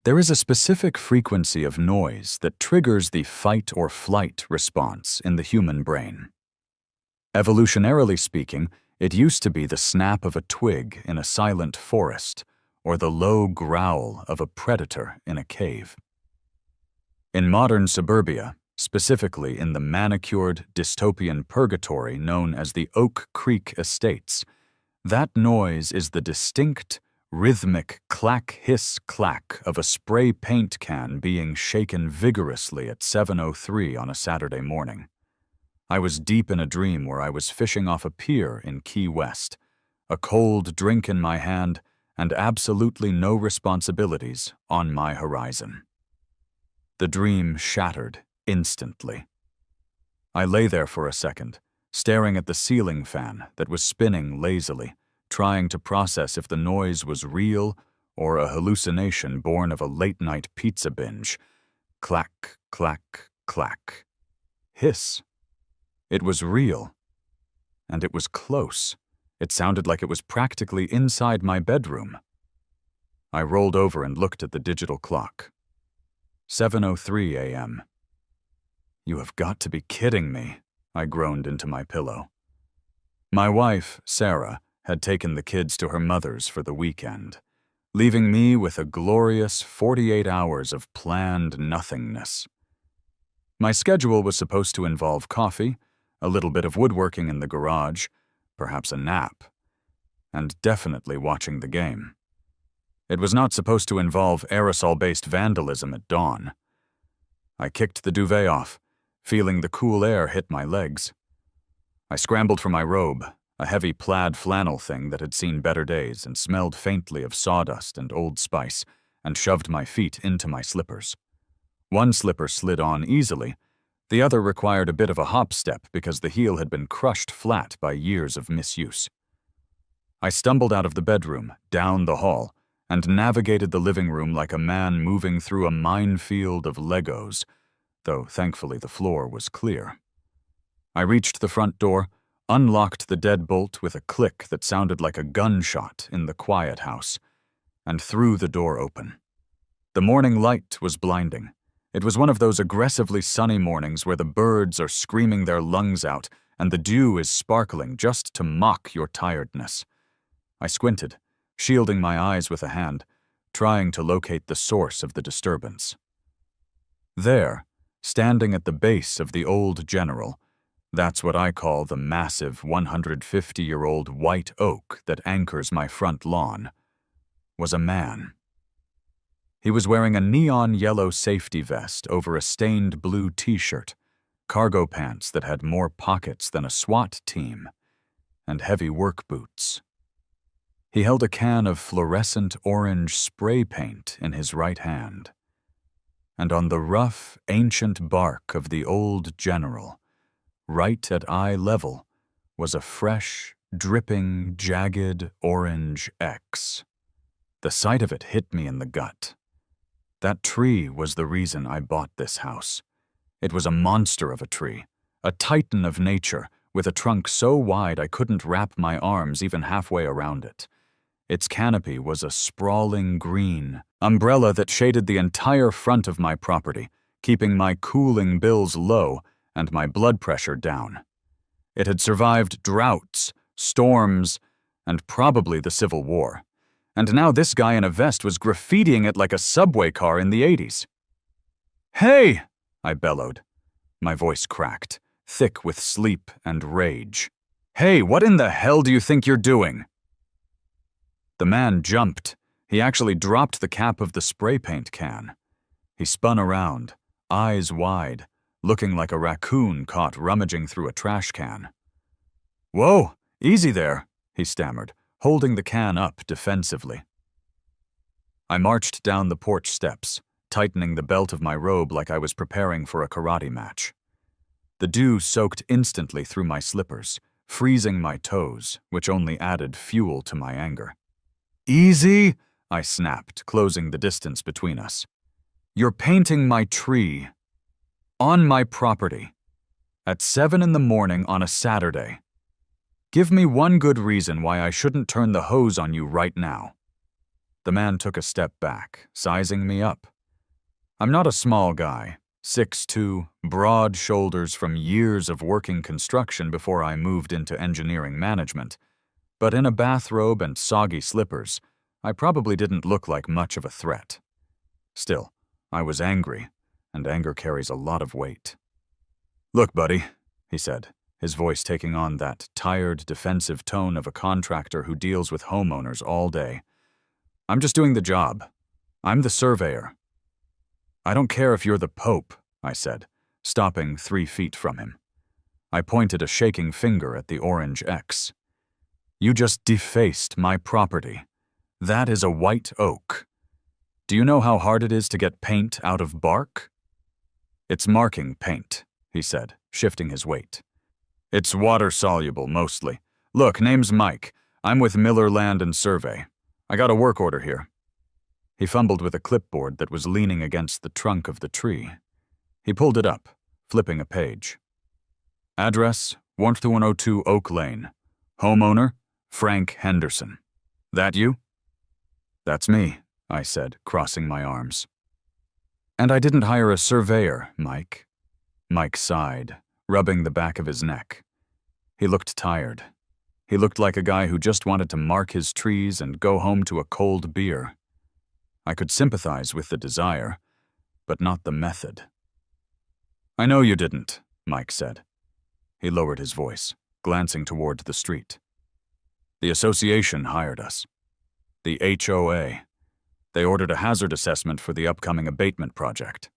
There is a specific frequency of noise that triggers the fight or flight response in the human brain. Evolutionarily speaking, it used to be the snap of a twig in a silent forest or the low growl of a predator in a cave. In modern suburbia, specifically in the manicured dystopian purgatory known as the Oak Creek Estates, that noise is the distinct, rhythmic clack-hiss-clack of a spray paint can being shaken vigorously at 7:03 on a Saturday morning. I was deep in a dream where I was fishing off a pier in Key West, a cold drink in my hand and absolutely no responsibilities on my horizon. The dream shattered instantly. I lay there for a second, staring at the ceiling fan that was spinning lazily, trying to process if the noise was real or a hallucination born of a late-night pizza binge. Clack, clack, clack. Hiss. It was real. And it was close. It sounded like it was practically inside my bedroom. I rolled over and looked at the digital clock. 7:03 a.m. "You have got to be kidding me," I groaned into my pillow. My wife, Sarah, had taken the kids to her mother's for the weekend, leaving me with a glorious 48 hours of planned nothingness. My schedule was supposed to involve coffee, a little bit of woodworking in the garage, perhaps a nap, and definitely watching the game. It was not supposed to involve aerosol-based vandalism at dawn. I kicked the duvet off, feeling the cool air hit my legs. I scrambled for my robe, a heavy plaid flannel thing that had seen better days and smelled faintly of sawdust and Old Spice, and shoved my feet into my slippers. One slipper slid on easily. The other required a bit of a hop step because the heel had been crushed flat by years of misuse. I stumbled out of the bedroom, down the hall, and navigated the living room like a man moving through a minefield of Legos, though thankfully the floor was clear. I reached the front door, unlocked the deadbolt with a click that sounded like a gunshot in the quiet house, and threw the door open. The morning light was blinding. It was one of those aggressively sunny mornings where the birds are screaming their lungs out and the dew is sparkling just to mock your tiredness. I squinted, shielding my eyes with a hand, trying to locate the source of the disturbance. There, standing at the base of the old General, that's what I call the massive 150-year-old white oak that anchors my front lawn, was a man. He was wearing a neon yellow safety vest over a stained blue t-shirt, cargo pants that had more pockets than a SWAT team, and heavy work boots. He held a can of fluorescent orange spray paint in his right hand, and on the rough, ancient bark of the old General, right at eye level, was a fresh, dripping, jagged orange X. The sight of it hit me in the gut. That tree was the reason I bought this house. It was a monster of a tree, a titan of nature, with a trunk so wide I couldn't wrap my arms even halfway around it. Its canopy was a sprawling green umbrella that shaded the entire front of my property, keeping my cooling bills low and my blood pressure down. It had survived droughts, storms, and probably the Civil War. And now this guy in a vest was graffitiing it like a subway car in the 80s. "Hey!" I bellowed. My voice cracked, thick with sleep and rage. "Hey, what in the hell do you think you're doing?" The man jumped. He actually dropped the cap of the spray paint can. He spun around, eyes wide, looking like a raccoon caught rummaging through a trash can. "Whoa, easy there," he stammered, holding the can up defensively. I marched down the porch steps, tightening the belt of my robe like I was preparing for a karate match. The dew soaked instantly through my slippers, freezing my toes, which only added fuel to my anger. "Easy," I snapped, closing the distance between us. "You're painting my tree. On my property. At 7 in the morning on a Saturday. Give me one good reason why I shouldn't turn the hose on you right now." The man took a step back, sizing me up. I'm not a small guy, 6'2", broad shoulders from years of working construction before I moved into engineering management. But in a bathrobe and soggy slippers, I probably didn't look like much of a threat. Still, I was angry, and anger carries a lot of weight. "Look, buddy," he said, his voice taking on that tired, defensive tone of a contractor who deals with homeowners all day. "I'm just doing the job. I'm the surveyor." "I don't care if you're the Pope," I said, stopping 3 feet from him. I pointed a shaking finger at the orange X. "You just defaced my property. That is a white oak. Do you know how hard it is to get paint out of bark?" "It's marking paint," he said, shifting his weight. "It's water-soluble, mostly. Look, name's Mike. I'm with Miller Land and Survey. I got a work order here." He fumbled with a clipboard that was leaning against the trunk of the tree. He pulled it up, flipping a page. "Address, 12102 Oak Lane. Homeowner, Frank Henderson. That you?" "That's me," I said, crossing my arms. "And I didn't hire a surveyor, Mike." Mike sighed, rubbing the back of his neck. He looked tired. He looked like a guy who just wanted to mark his trees and go home to a cold beer. I could sympathize with the desire, but not the method. "I know you didn't," Mike said. He lowered his voice, glancing toward the street. "The association hired us. The HOA. They ordered a hazard assessment for the upcoming abatement project."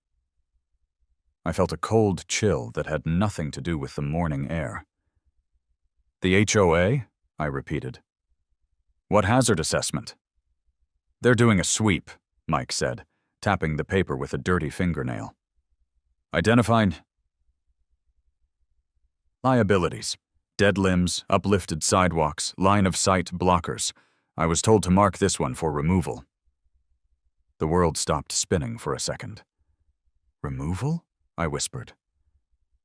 I felt a cold chill that had nothing to do with the morning air. "The HOA?" I repeated. "What hazard assessment?" "They're doing a sweep," Mike said, tapping the paper with a dirty fingernail. "Identified liabilities. Dead limbs, uplifted sidewalks, line-of-sight blockers. I was told to mark this one for removal." The world stopped spinning for a second. "Removal?" I whispered.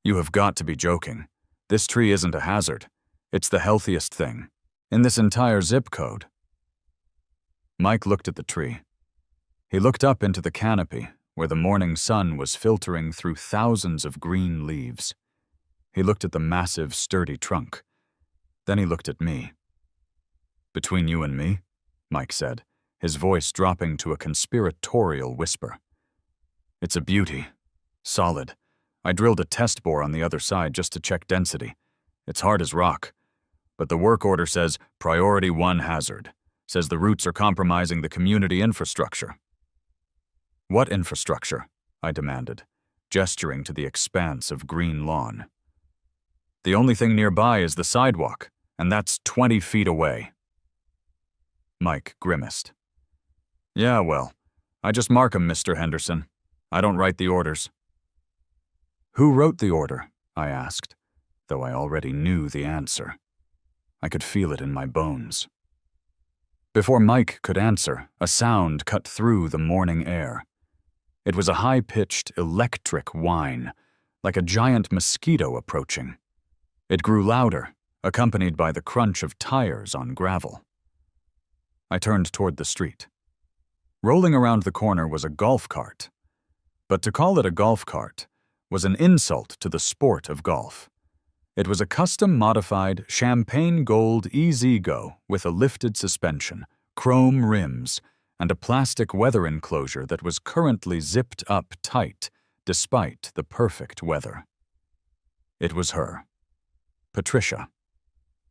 "You have got to be joking. This tree isn't a hazard. It's the healthiest thing in this entire zip code." Mike looked at the tree. He looked up into the canopy, where the morning sun was filtering through thousands of green leaves. He looked at the massive, sturdy trunk. Then he looked at me. "Between you and me," Mike said, his voice dropping to a conspiratorial whisper. "It's a beauty. Solid. I drilled a test bore on the other side just to check density. It's hard as rock. But the work order says Priority 1 hazard. Says the roots are compromising the community infrastructure." "What infrastructure?" I demanded, gesturing to the expanse of green lawn. "The only thing nearby is the sidewalk, and that's 20 feet away." Mike grimaced. "Yeah, well, I just mark 'em, Mr. Henderson. I don't write the orders." "Who wrote the order?" I asked, though I already knew the answer. I could feel it in my bones. Before Mike could answer, a sound cut through the morning air. It was a high-pitched, electric whine, like a giant mosquito approaching. It grew louder, accompanied by the crunch of tires on gravel. I turned toward the street. Rolling around the corner was a golf cart. But to call it a golf cart was an insult to the sport of golf. It was a custom-modified champagne gold EZ-Go with a lifted suspension, chrome rims, and a plastic weather enclosure that was currently zipped up tight despite the perfect weather. It was her, Patricia,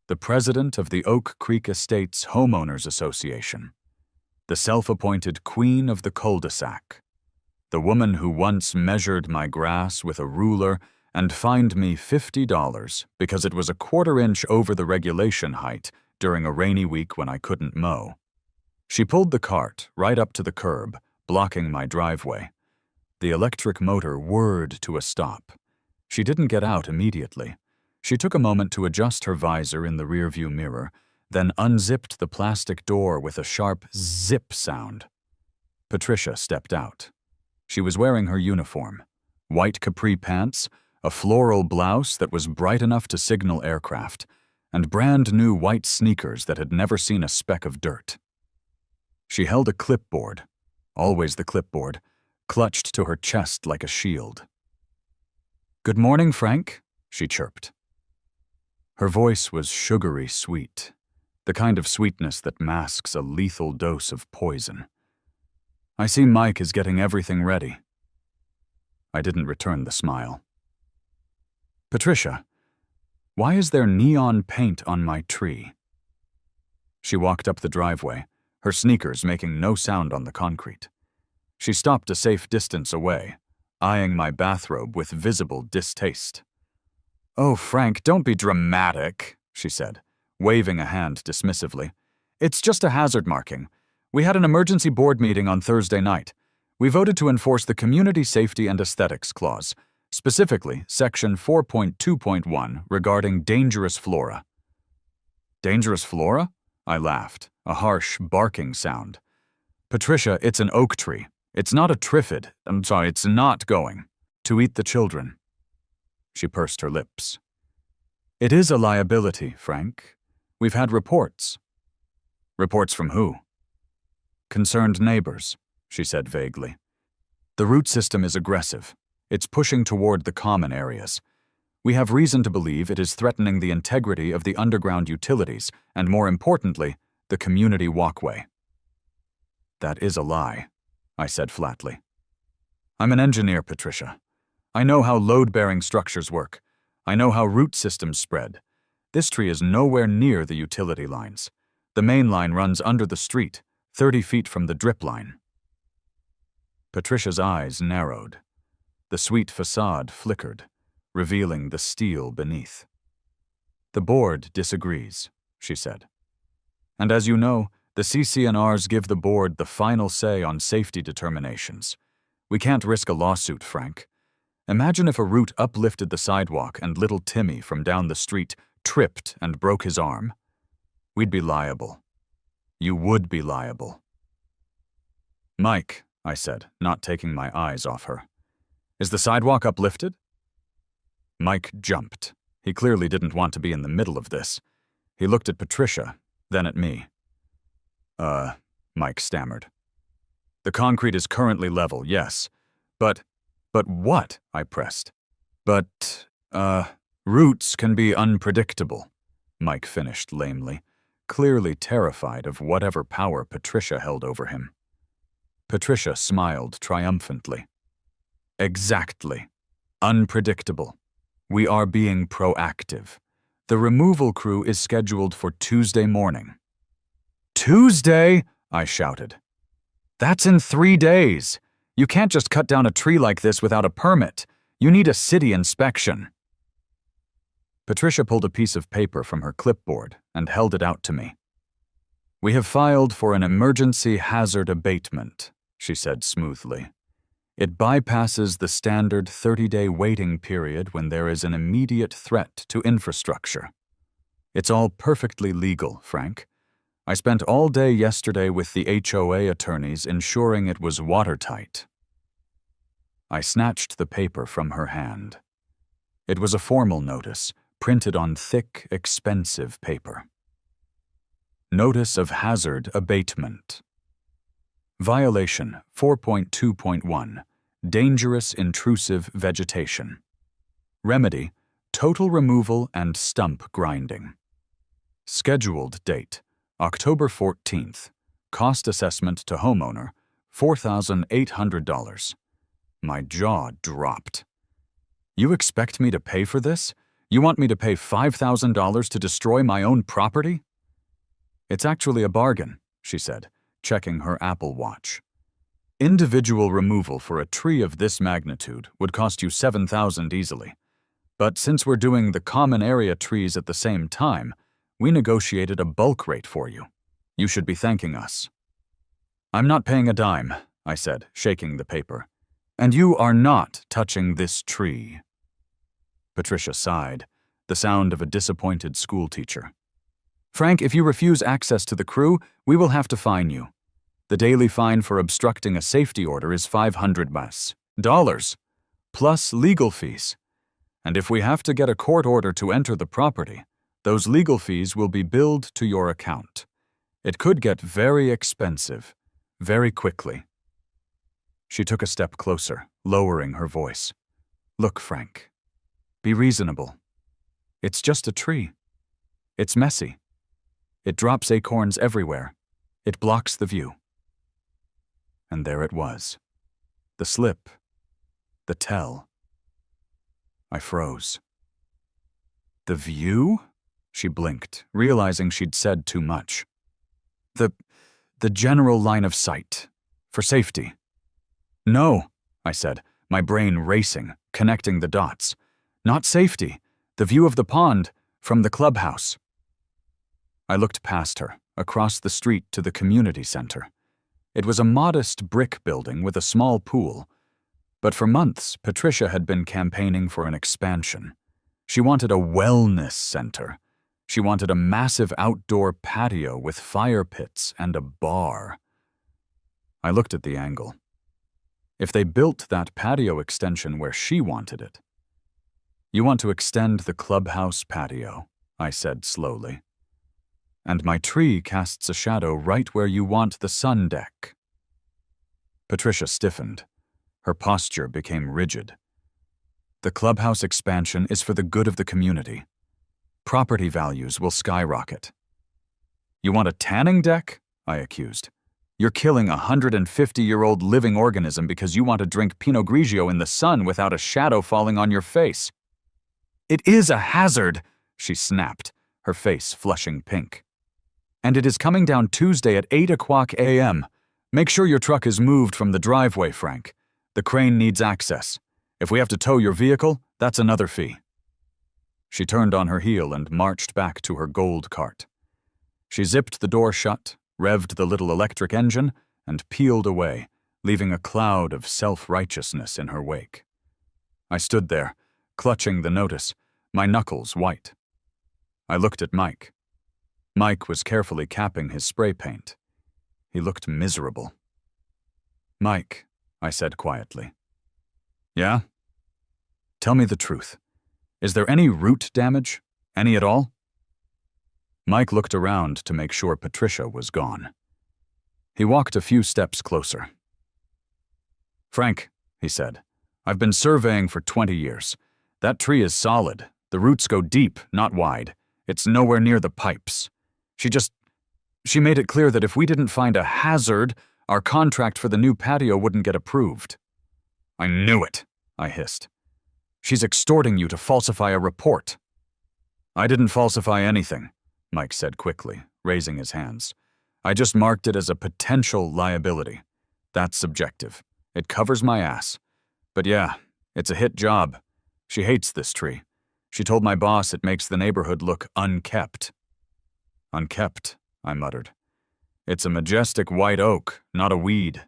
the president of the Oak Creek Estates Homeowners Association, the self-appointed queen of the cul-de-sac, the woman who once measured my grass with a ruler and fined me $50 because it was a quarter-inch over the regulation height during a rainy week when I couldn't mow. She pulled the cart right up to the curb, blocking my driveway. The electric motor whirred to a stop. She didn't get out immediately. She took a moment to adjust her visor in the rearview mirror, then unzipped the plastic door with a sharp zip sound. Patricia stepped out. She was wearing her uniform, white capri pants, a floral blouse that was bright enough to signal aircraft, and brand-new white sneakers that had never seen a speck of dirt. She held a clipboard, always the clipboard, clutched to her chest like a shield. "Good morning, Frank," she chirped. Her voice was sugary sweet, the kind of sweetness that masks a lethal dose of poison. "I see Mike is getting everything ready." I didn't return the smile. "Patricia, why is there neon paint on my tree?" She walked up the driveway, her sneakers making no sound on the concrete. She stopped a safe distance away, eyeing my bathrobe with visible distaste. "Oh, Frank, don't be dramatic," she said, waving a hand dismissively. "It's just a hazard marking. We had an emergency board meeting on Thursday night. We voted to enforce the Community Safety and Aesthetics Clause, specifically Section 4.2.1 regarding dangerous flora." "Dangerous flora?" I laughed, a harsh, barking sound. "Patricia, it's an oak tree. It's not a triffid. It's not going to eat the children." She pursed her lips. "It is a liability, Frank. We've had reports." "Reports from who?" "Concerned neighbors," she said vaguely. "The root system is aggressive. It's pushing toward the common areas. We have reason to believe it is threatening the integrity of the underground utilities and, more importantly, the community walkway." "That is a lie," I said flatly. "I'm an engineer, Patricia. I know how load-bearing structures work. I know how root systems spread. This tree is nowhere near the utility lines. The main line runs under the street, 30 feet from the drip line." Patricia's eyes narrowed. The sweet facade flickered, revealing the steel beneath. "The board disagrees," she said. "And as you know, the CC&Rs give the board the final say on safety determinations. We can't risk a lawsuit, Frank. Imagine if a root uplifted the sidewalk and little Timmy from down the street tripped and broke his arm. We'd be liable. You would be liable." "Mike," I said, not taking my eyes off her, "is the sidewalk uplifted?" Mike jumped. He clearly didn't want to be in the middle of this. He looked at Patricia, then at me. Mike stammered. "The concrete is currently level, yes. But what?" I pressed. Roots can be unpredictable," Mike finished lamely, clearly terrified of whatever power Patricia held over him. Patricia smiled triumphantly. "Exactly. Unpredictable. We are being proactive. The removal crew is scheduled for Tuesday morning." "Tuesday?" I shouted. "That's in 3 days. You can't just cut down a tree like this without a permit. You need a city inspection." Patricia pulled a piece of paper from her clipboard and held it out to me. "We have filed for an emergency hazard abatement," she said smoothly. "It bypasses the standard 30-day waiting period when there is an immediate threat to infrastructure. It's all perfectly legal, Frank. I spent all day yesterday with the HOA attorneys ensuring it was watertight." I snatched the paper from her hand. It was a formal notice, printed on thick, expensive paper. Notice of Hazard Abatement. Violation 4.2.1. Dangerous intrusive vegetation. Remedy: total removal and stump grinding. Scheduled date: October 14th. Cost assessment to homeowner: $4,800. My jaw dropped. "You expect me to pay for this? You want me to pay $5,000 to destroy my own property?" "It's actually a bargain," she said, checking her Apple Watch. "Individual removal for a tree of this magnitude would cost you $7,000 easily. But since we're doing the common area trees at the same time, we negotiated a bulk rate for you. You should be thanking us." "I'm not paying a dime," I said, shaking the paper. "And you are not touching this tree." Patricia sighed, the sound of a disappointed schoolteacher. "Frank, if you refuse access to the crew, we will have to fine you. The daily fine for obstructing a safety order is $500, plus legal fees. And if we have to get a court order to enter the property, those legal fees will be billed to your account. It could get very expensive, very quickly. She took a step closer, lowering her voice. Look, Frank. Be reasonable. It's just a tree. It's messy. It drops acorns everywhere. It blocks the view. And there it was. The slip. The tell. I froze. The view? She blinked, realizing she'd said too much. The general line of sight. For safety. No, I said, my brain racing, connecting the dots. Not safety. The view of the pond, from the clubhouse. I looked past her, across the street to the community center. It was a modest brick building with a small pool. But for months, Patricia had been campaigning for an expansion. She wanted a wellness center. She wanted a massive outdoor patio with fire pits and a bar. I looked at the angle. If they built that patio extension where she wanted it. You want to extend the clubhouse patio, I said slowly. And my tree casts a shadow right where you want the sun deck. Patricia stiffened. Her posture became rigid. The clubhouse expansion is for the good of the community. Property values will skyrocket. You want a tanning deck? I accused. You're killing a 150-year-old living organism because you want to drink Pinot Grigio in the sun without a shadow falling on your face. It is a hazard, she snapped, her face flushing pink. And it is coming down Tuesday at 8:00 a.m. Make sure your truck is moved from the driveway, Frank. The crane needs access. If we have to tow your vehicle, that's another fee. She turned on her heel and marched back to her gold cart. She zipped the door shut, revved the little electric engine, and peeled away, leaving a cloud of self-righteousness in her wake. I stood there, clutching the notice, my knuckles white. I looked at Mike. Mike was carefully capping his spray paint. He looked miserable. Mike, I said quietly. Yeah? Tell me the truth. Is there any root damage? Any at all? Mike looked around to make sure Patricia was gone. He walked a few steps closer. Frank, he said, I've been surveying for 20 years. That tree is solid. The roots go deep, not wide. It's nowhere near the pipes. She made it clear that if we didn't find a hazard, our contract for the new patio wouldn't get approved. I knew it, I hissed. She's extorting you to falsify a report. I didn't falsify anything, Mike said quickly, raising his hands. I just marked it as a potential liability. That's subjective. It covers my ass. But yeah, it's a hit job. She hates this tree. She told my boss it makes the neighborhood look unkept. Unkept, I muttered. It's a majestic white oak, not a weed.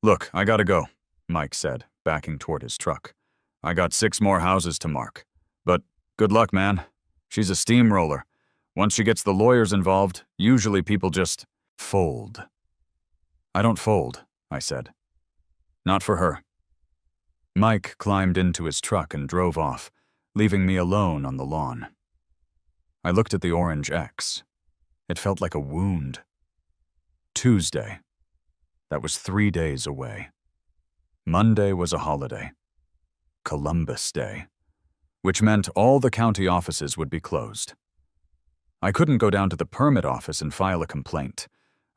Look, I gotta go, Mike said, backing toward his truck. I got 6 more houses to mark. But good luck, man. She's a steamroller. Once she gets the lawyers involved, usually people just fold. I don't fold, I said. Not for her. Mike climbed into his truck and drove off, leaving me alone on the lawn. I looked at the orange X. It felt like a wound. Tuesday. That was 3 days away. Monday was a holiday. Columbus Day, which meant all the county offices would be closed. I couldn't go down to the permit office and file a complaint.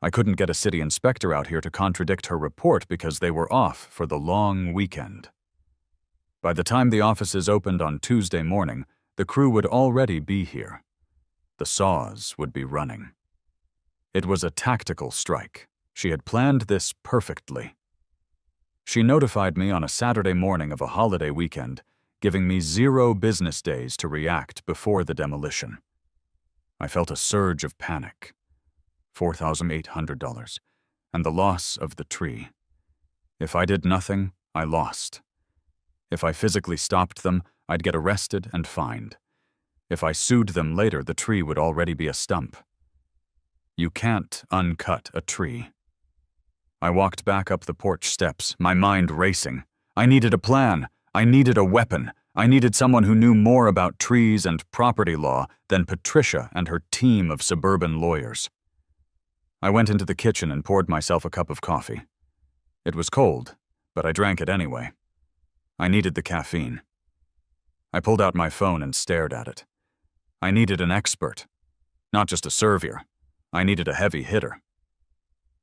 I couldn't get a city inspector out here to contradict her report because they were off for the long weekend. By the time the offices opened on Tuesday morning, the crew would already be here. The saws would be running. It was a tactical strike. She had planned this perfectly. She notified me on a Saturday morning of a holiday weekend, giving me 0 business days to react before the demolition. I felt a surge of panic. $4,800, and the loss of the tree. If I did nothing, I lost. If I physically stopped them, I'd get arrested and fined. If I sued them later, the tree would already be a stump. You can't uncut a tree. I walked back up the porch steps, my mind racing. I needed a plan. I needed a weapon. I needed someone who knew more about trees and property law than Patricia and her team of suburban lawyers. I went into the kitchen and poured myself a cup of coffee. It was cold, but I drank it anyway. I needed the caffeine. I pulled out my phone and stared at it. I needed an expert, not just a surveyor. I needed a heavy hitter.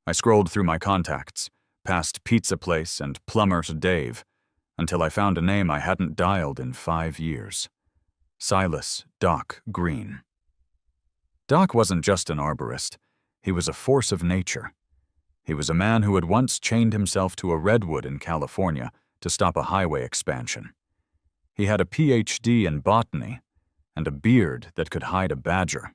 I scrolled through my contacts, past Pizza Place and Plumber Dave, until I found a name I hadn't dialed in 5 years. Silas Doc Green. Doc wasn't just an arborist. He was a force of nature. He was a man who had once chained himself to a redwood in California to stop a highway expansion. He had a PhD in botany and a beard that could hide a badger.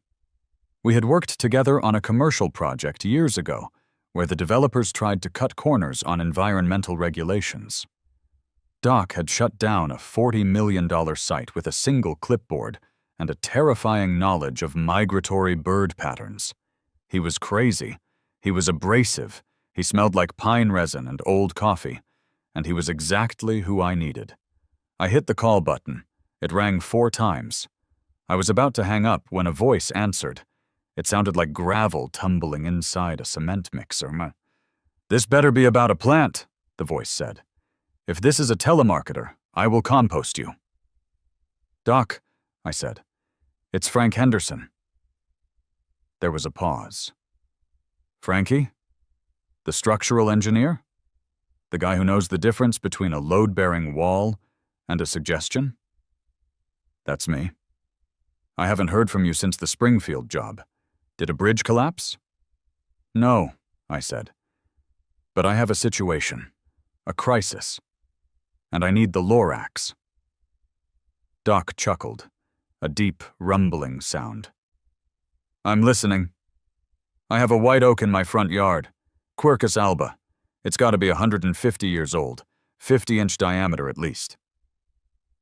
We had worked together on a commercial project years ago where the developers tried to cut corners on environmental regulations. Doc had shut down a $40 million site with a single clipboard and a terrifying knowledge of migratory bird patterns. He was crazy. He was abrasive. He smelled like pine resin and old coffee. And he was exactly who I needed. I hit the call button. It rang 4 times. I was about to hang up when a voice answered. It sounded like gravel tumbling inside a cement mixer. "This better be about a plant," the voice said. "If this is a telemarketer, I will compost you." "Doc," I said, "it's Frank Henderson." There was a pause. "Frankie? The structural engineer? The guy who knows the difference between a load-bearing wall and a suggestion?" "That's me. I haven't heard from you since the Springfield job. Did a bridge collapse?" "No," I said. "But I have a situation, a crisis, and I need the Lorax." Doc chuckled, a deep, rumbling sound. "I'm listening. I have a white oak in my front yard, Quercus alba. It's got to be 150 years old, 50-inch diameter at least."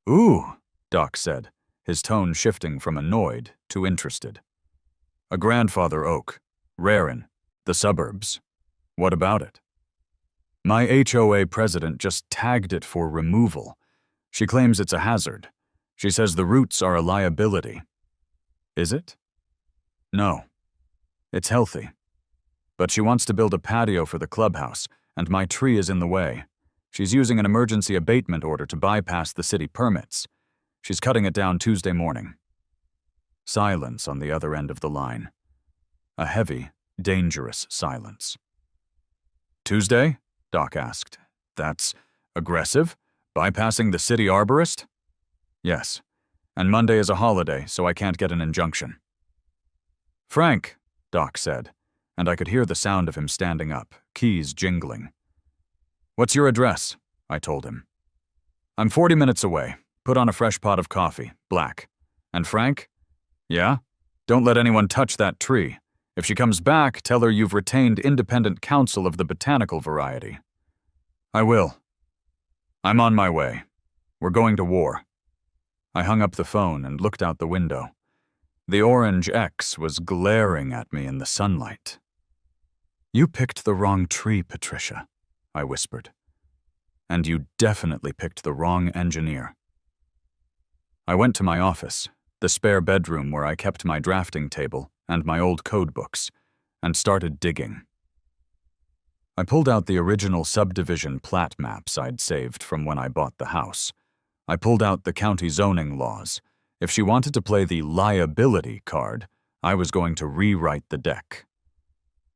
"Ooh," Doc said, his tone shifting from annoyed to interested. "A grandfather oak, rare in the suburbs. What about it?" "My HOA president just tagged it for removal. She claims it's a hazard. She says the roots are a liability." "Is it?" "No. It's healthy. But she wants to build a patio for the clubhouse, and my tree is in the way. She's using an emergency abatement order to bypass the city permits. She's cutting it down Tuesday morning." Silence on the other end of the line. A heavy, dangerous silence. "Tuesday?" Doc asked. "That's aggressive? Bypassing the city arborist?" "Yes. And Monday is a holiday, so I can't get an injunction." "Frank," Doc said, and I could hear the sound of him standing up, keys jingling. "What's your address?" I told him. "I'm 40 minutes away. Put on a fresh pot of coffee, black. And Frank?" "Yeah? Don't let anyone touch that tree. If she comes back, tell her you've retained independent counsel of the botanical variety." "I will. I'm on my way. We're going to war." I hung up the phone and looked out the window. The orange X was glaring at me in the sunlight. "You picked the wrong tree, Patricia," I whispered. "And you definitely picked the wrong engineer." I went to my office, the spare bedroom where I kept my drafting table and my old code books, and started digging. I pulled out the original subdivision plat maps I'd saved from when I bought the house. I pulled out the county zoning laws. If she wanted to play the liability card, I was going to rewrite the deck.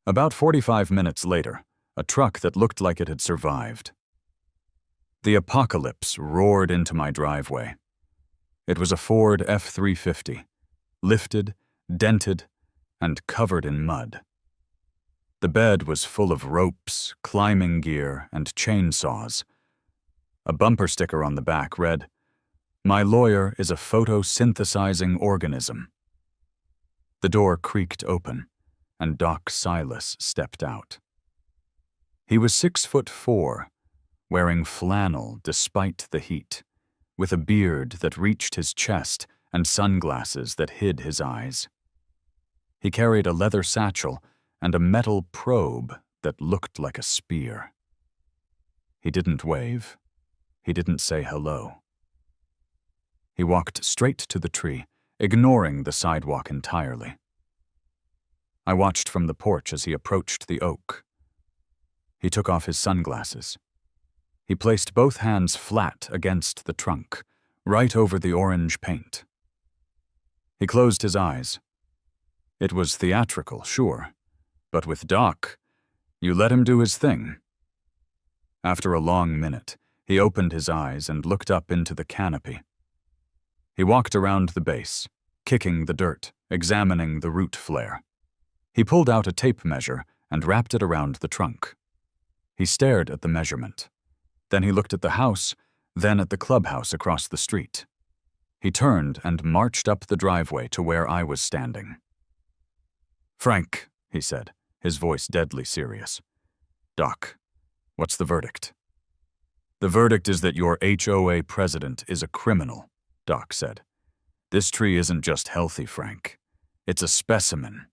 About 45 minutes later, a truck that looked like it had survived. The apocalypse roared into my driveway. It was a Ford F-350, lifted, dented, and covered in mud. The bed was full of ropes, climbing gear, and chainsaws. A bumper sticker on the back read, "My lawyer is a photosynthesizing organism." The door creaked open, and Doc Silas stepped out. He was 6'4", wearing flannel despite the heat, with a beard that reached his chest and sunglasses that hid his eyes. He carried a leather satchel and a metal probe that looked like a spear. He didn't wave. He didn't say hello. He walked straight to the tree, ignoring the sidewalk entirely. I watched from the porch as he approached the oak. He took off his sunglasses. He placed both hands flat against the trunk, right over the orange paint. He closed his eyes. It was theatrical, sure, but with Doc, you let him do his thing. After a long minute, he opened his eyes and looked up into the canopy. He walked around the base, kicking the dirt, examining the root flare. He pulled out a tape measure and wrapped it around the trunk. He stared at the measurement. Then he looked at the house, then at the clubhouse across the street. He turned and marched up the driveway to where I was standing. "Frank," he said, his voice deadly serious. "Doc, what's the verdict?" "The verdict is that your HOA president is a criminal," Doc said. "This tree isn't just healthy, Frank. It's a specimen.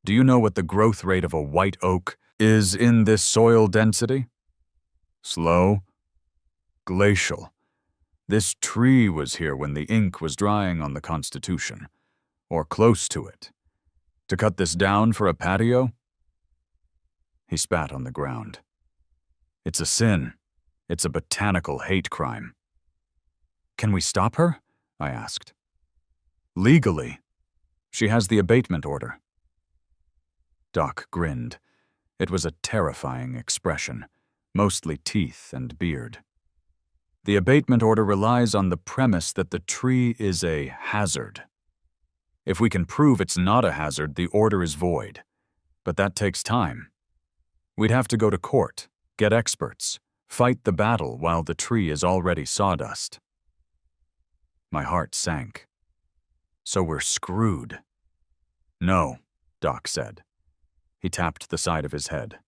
Do you know what the growth rate of a white oak is in this soil density? Slow. Glacial. This tree was here when the ink was drying on the Constitution, or close to it. To cut this down for a patio?" He spat on the ground. "It's a sin. It's a botanical hate crime." "Can we stop her?" I asked. "Legally. She has the abatement order." Doc grinned. It was a terrifying expression, mostly teeth and beard. "The abatement order relies on the premise that the tree is a hazard. If we can prove it's not a hazard, the order is void. But that takes time. We'd have to go to court, get experts, fight the battle while the tree is already sawdust." My heart sank. "So we're screwed." "No," Doc said. He tapped the side of his head.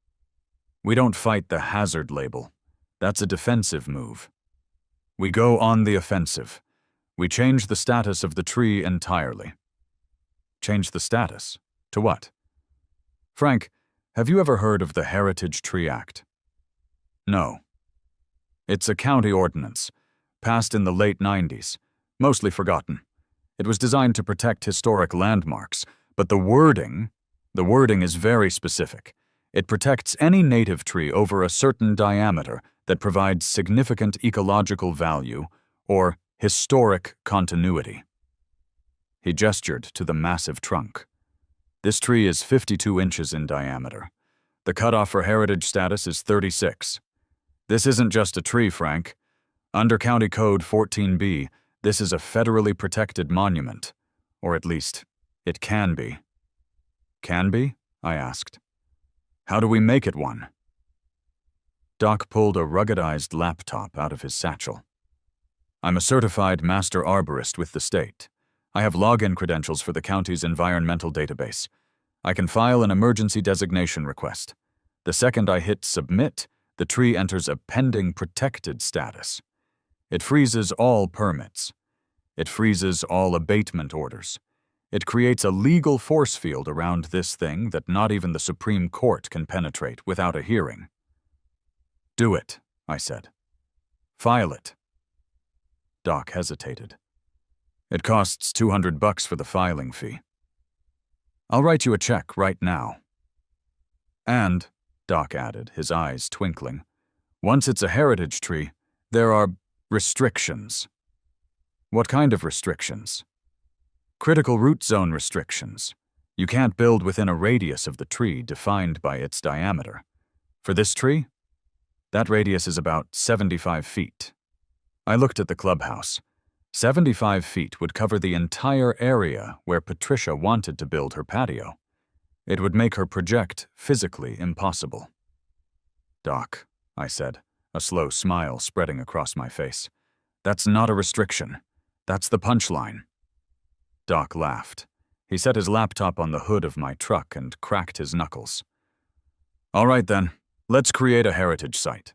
"We don't fight the hazard label. That's a defensive move. We go on the offensive. We change the status of the tree entirely." "Change the status? To what?" "Frank, have you ever heard of the Heritage Tree Act?" "No." "It's a county ordinance, passed in the late 90s, mostly forgotten. It was designed to protect historic landmarks, but the wording is very specific. It protects any native tree over a certain diameter that provides significant ecological value or historic continuity." He gestured to the massive trunk. "This tree is 52 inches in diameter. The cutoff for heritage status is 36. This isn't just a tree, Frank. Under County Code 14B, this is a federally protected monument. Or at least, it can be." "Can be?" I asked. "How do we make it one?" Doc pulled a ruggedized laptop out of his satchel. "I'm a certified master arborist with the state. I have login credentials for the county's environmental database. I can file an emergency designation request. The second I hit submit, the tree enters a pending protected status. It freezes all permits. It freezes all abatement orders. It creates a legal force field around this thing that not even the Supreme Court can penetrate without a hearing." "Do it," I said. "File it." Doc hesitated. "It costs $200 for the filing fee." "I'll write you a check right now." "And," Doc added, his eyes twinkling, "once it's a heritage tree, there are restrictions." "What kind of restrictions?" "Critical root zone restrictions. You can't build within a radius of the tree defined by its diameter. For this tree, that radius is about 75 feet. I looked at the clubhouse. 75 feet would cover the entire area where Patricia wanted to build her patio. It would make her project physically impossible." "Doc," I said, a slow smile spreading across my face, "that's not a restriction. That's the punchline." Doc laughed. He set his laptop on the hood of my truck and cracked his knuckles. "All right then, let's create a heritage site."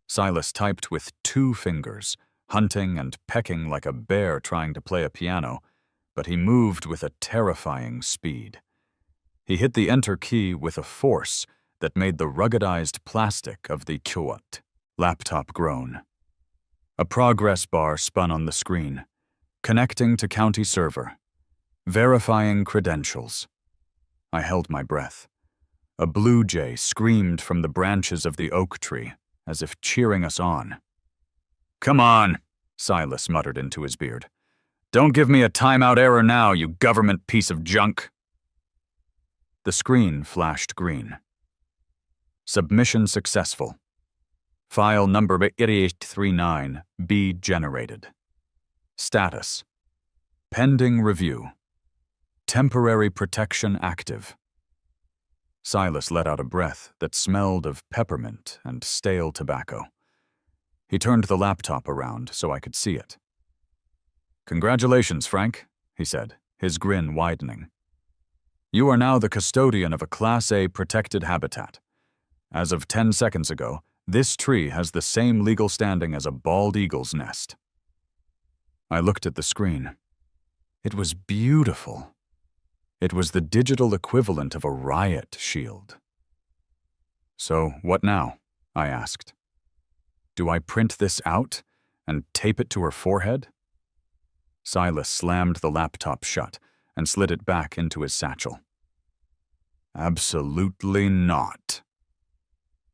Silas typed with 2 fingers, hunting and pecking like a bear trying to play a piano, but he moved with a terrifying speed. He hit the enter key with a force that made the ruggedized plastic of the QWOT laptop groan. A progress bar spun on the screen. Connecting to county server. Verifying credentials. I held my breath. A blue jay screamed from the branches of the oak tree, as if cheering us on. "Come on," Silas muttered into his beard. "Don't give me a timeout error now, you government piece of junk." The screen flashed green. Submission successful. File number 8839B generated. Status: pending review. Temporary protection active. Silas let out a breath that smelled of peppermint and stale tobacco. He turned the laptop around so I could see it. "Congratulations, Frank," he said, his grin widening. "You are now the custodian of a Class A protected habitat. As of 10 seconds ago, this tree has the same legal standing as a bald eagle's nest." I looked at the screen. It was beautiful. It was the digital equivalent of a riot shield. "So, what now?" I asked. "Do I print this out and tape it to her forehead?" Silas slammed the laptop shut and slid it back into his satchel. "Absolutely not."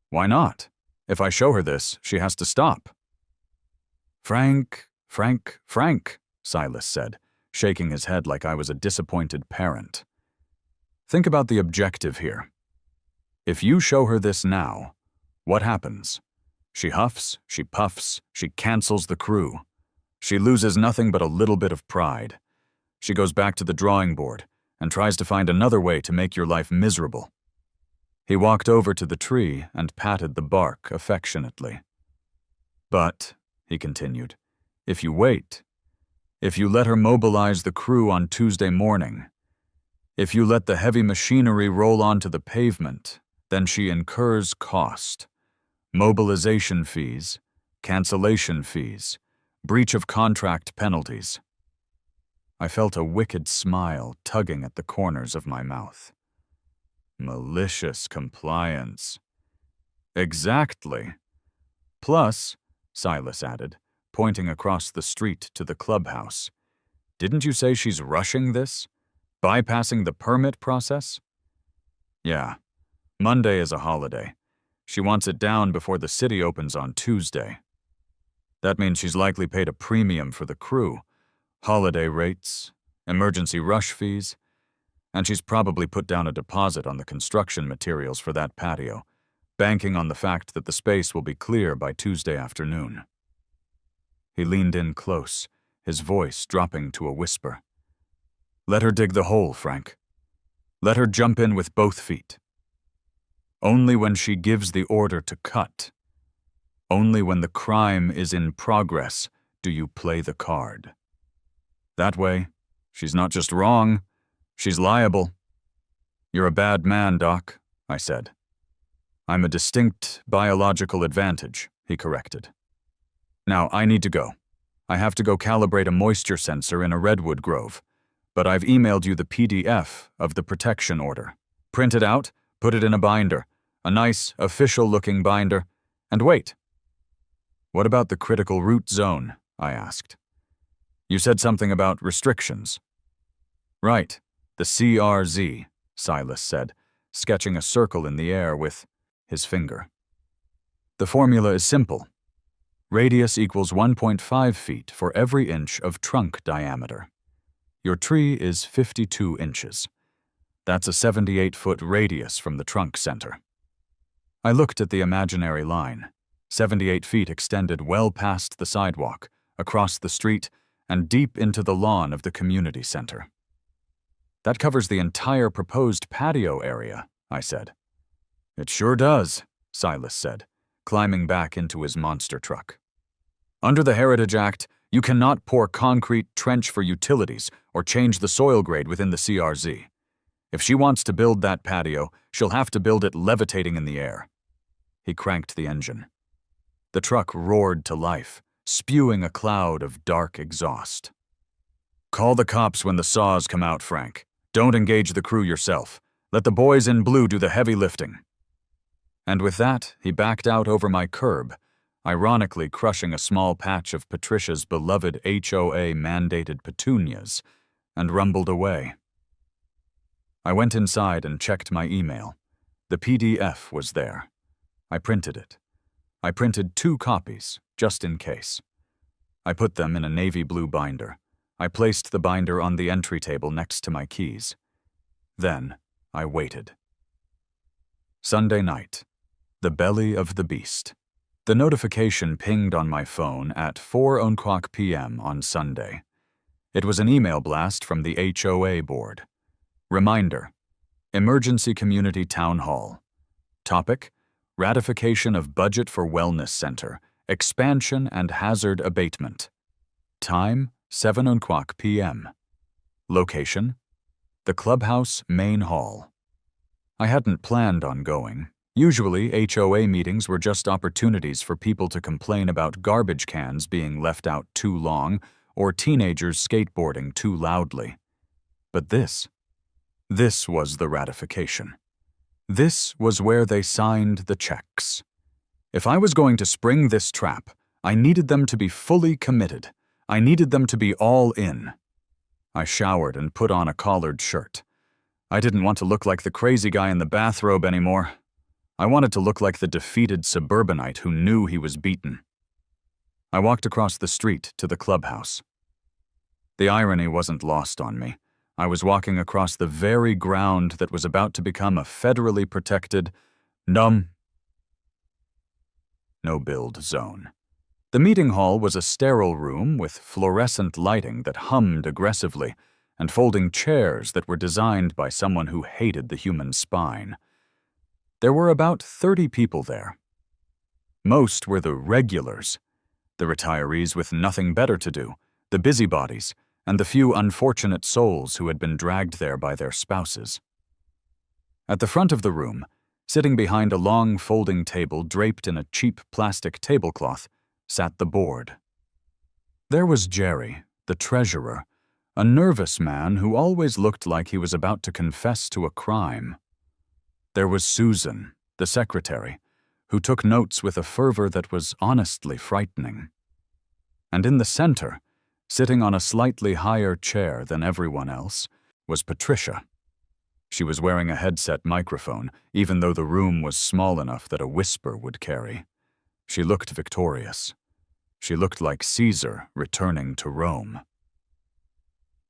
"Why not? If I show her this, she has to stop." Frank, Silas said, shaking his head like I was a disappointed parent. "Think about the objective here. If you show her this now, what happens? She huffs, she puffs, she cancels the crew. She loses nothing but a little bit of pride. She goes back to the drawing board and tries to find another way to make your life miserable." He walked over to the tree and patted the bark affectionately. "But," he continued, "if you wait, if you let her mobilize the crew on Tuesday morning, if you let the heavy machinery roll onto the pavement, then she incurs cost. Mobilization fees, cancellation fees, breach of contract penalties." I felt a wicked smile tugging at the corners of my mouth. Malicious compliance. Exactly. Plus, Silas added, pointing across the street to the clubhouse, "Didn't you say she's rushing this? Bypassing the permit process?" "Yeah. Monday is a holiday. She wants it down before the city opens on Tuesday. That means she's likely paid a premium for the crew, holiday rates, emergency rush fees, and she's probably put down a deposit on the construction materials for that patio, banking on the fact that the space will be clear by Tuesday afternoon." He leaned in close, his voice dropping to a whisper. "Let her dig the hole, Frank. Let her jump in with both feet. Only when she gives the order to cut, only when the crime is in progress, do you play the card. That way, she's not just wrong, she's liable." "You're a bad man, Doc," I said. "I'm a distinct biological advantage," he corrected. "Now, I need to go. I have to go calibrate a moisture sensor in a redwood grove, but I've emailed you the PDF of the protection order. Print it out, put it in a binder, a nice, official-looking binder, and wait." "What about the critical root zone?" I asked. "You said something about restrictions." "Right, the CRZ, Silas said, sketching a circle in the air with his finger. "The formula is simple. Radius equals 1.5 feet for every inch of trunk diameter. Your tree is 52 inches. That's a 78-foot radius from the trunk center." I looked at the imaginary line. 78 feet extended well past the sidewalk, across the street, and deep into the lawn of the community center. "That covers the entire proposed patio area," I said. "It sure does," Silas said, climbing back into his monster truck. "Under the Heritage Act, you cannot pour concrete trench for utilities or change the soil grade within the CRZ. If she wants to build that patio, she'll have to build it levitating in the air." He cranked the engine. The truck roared to life, spewing a cloud of dark exhaust. "Call the cops when the saws come out, Frank. Don't engage the crew yourself. Let the boys in blue do the heavy lifting." And with that, he backed out over my curb, ironically crushing a small patch of Patricia's beloved HOA-mandated petunias, and rumbled away. I went inside and checked my email. The PDF was there. I printed it. I printed 2 copies, just in case. I put them in a navy blue binder. I placed the binder on the entry table next to my keys. Then I waited. Sunday night. The belly of the beast. The notification pinged on my phone at 4:00 p.m. on Sunday. It was an email blast from the HOA board. Reminder: Emergency Community Town Hall. Topic: Ratification of Budget for Wellness Center, Expansion and Hazard Abatement. Time: 7:00 p.m. Location: the Clubhouse Main Hall. I hadn't planned on going. Usually, HOA meetings were just opportunities for people to complain about garbage cans being left out too long or teenagers skateboarding too loudly. But this was the ratification. This was where they signed the checks. If I was going to spring this trap, I needed them to be fully committed. I needed them to be all in. I showered and put on a collared shirt. I didn't want to look like the crazy guy in the bathrobe anymore. I wanted to look like the defeated suburbanite who knew he was beaten. I walked across the street to the clubhouse. The irony wasn't lost on me. I was walking across the very ground that was about to become a federally protected, no-build zone. The meeting hall was a sterile room with fluorescent lighting that hummed aggressively and folding chairs that were designed by someone who hated the human spine. There were about 30 people there. Most were the regulars, the retirees with nothing better to do, the busybodies, and the few unfortunate souls who had been dragged there by their spouses. At the front of the room, sitting behind a long folding table draped in a cheap plastic tablecloth, sat the board. There was Jerry, the treasurer, a nervous man who always looked like he was about to confess to a crime. There was Susan, the secretary, who took notes with a fervor that was honestly frightening. And in the center, sitting on a slightly higher chair than everyone else, was Patricia. She was wearing a headset microphone, even though the room was small enough that a whisper would carry. She looked victorious. She looked like Caesar returning to Rome.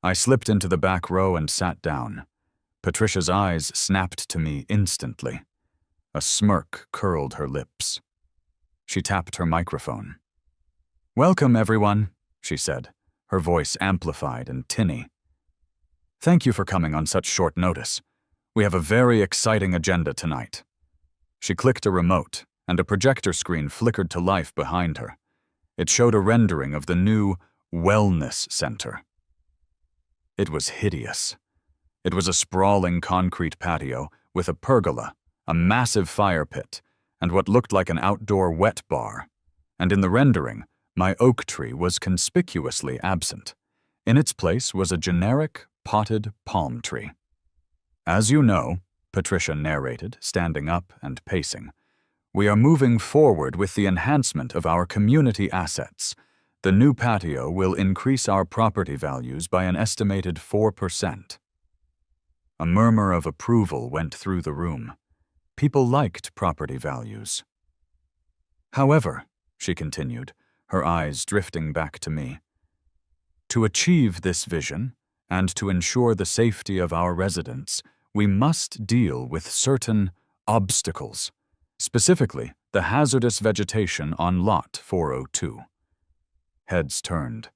I slipped into the back row and sat down. Patricia's eyes snapped to me instantly. A smirk curled her lips. She tapped her microphone. "Welcome, everyone," she said, her voice amplified and tinny. "Thank you for coming on such short notice. We have a very exciting agenda tonight." She clicked a remote, and a projector screen flickered to life behind her. It showed a rendering of the new Wellness Center. It was hideous. It was a sprawling concrete patio with a pergola, a massive fire pit, and what looked like an outdoor wet bar. And in the rendering, my oak tree was conspicuously absent. In its place was a generic, potted palm tree. "As you know," Patricia narrated, standing up and pacing, "we are moving forward with the enhancement of our community assets. The new patio will increase our property values by an estimated 4%. A murmur of approval went through the room. People liked property values. "However," she continued, her eyes drifting back to me, "to achieve this vision, and to ensure the safety of our residents, we must deal with certain obstacles, specifically the hazardous vegetation on Lot 402. Heads turned.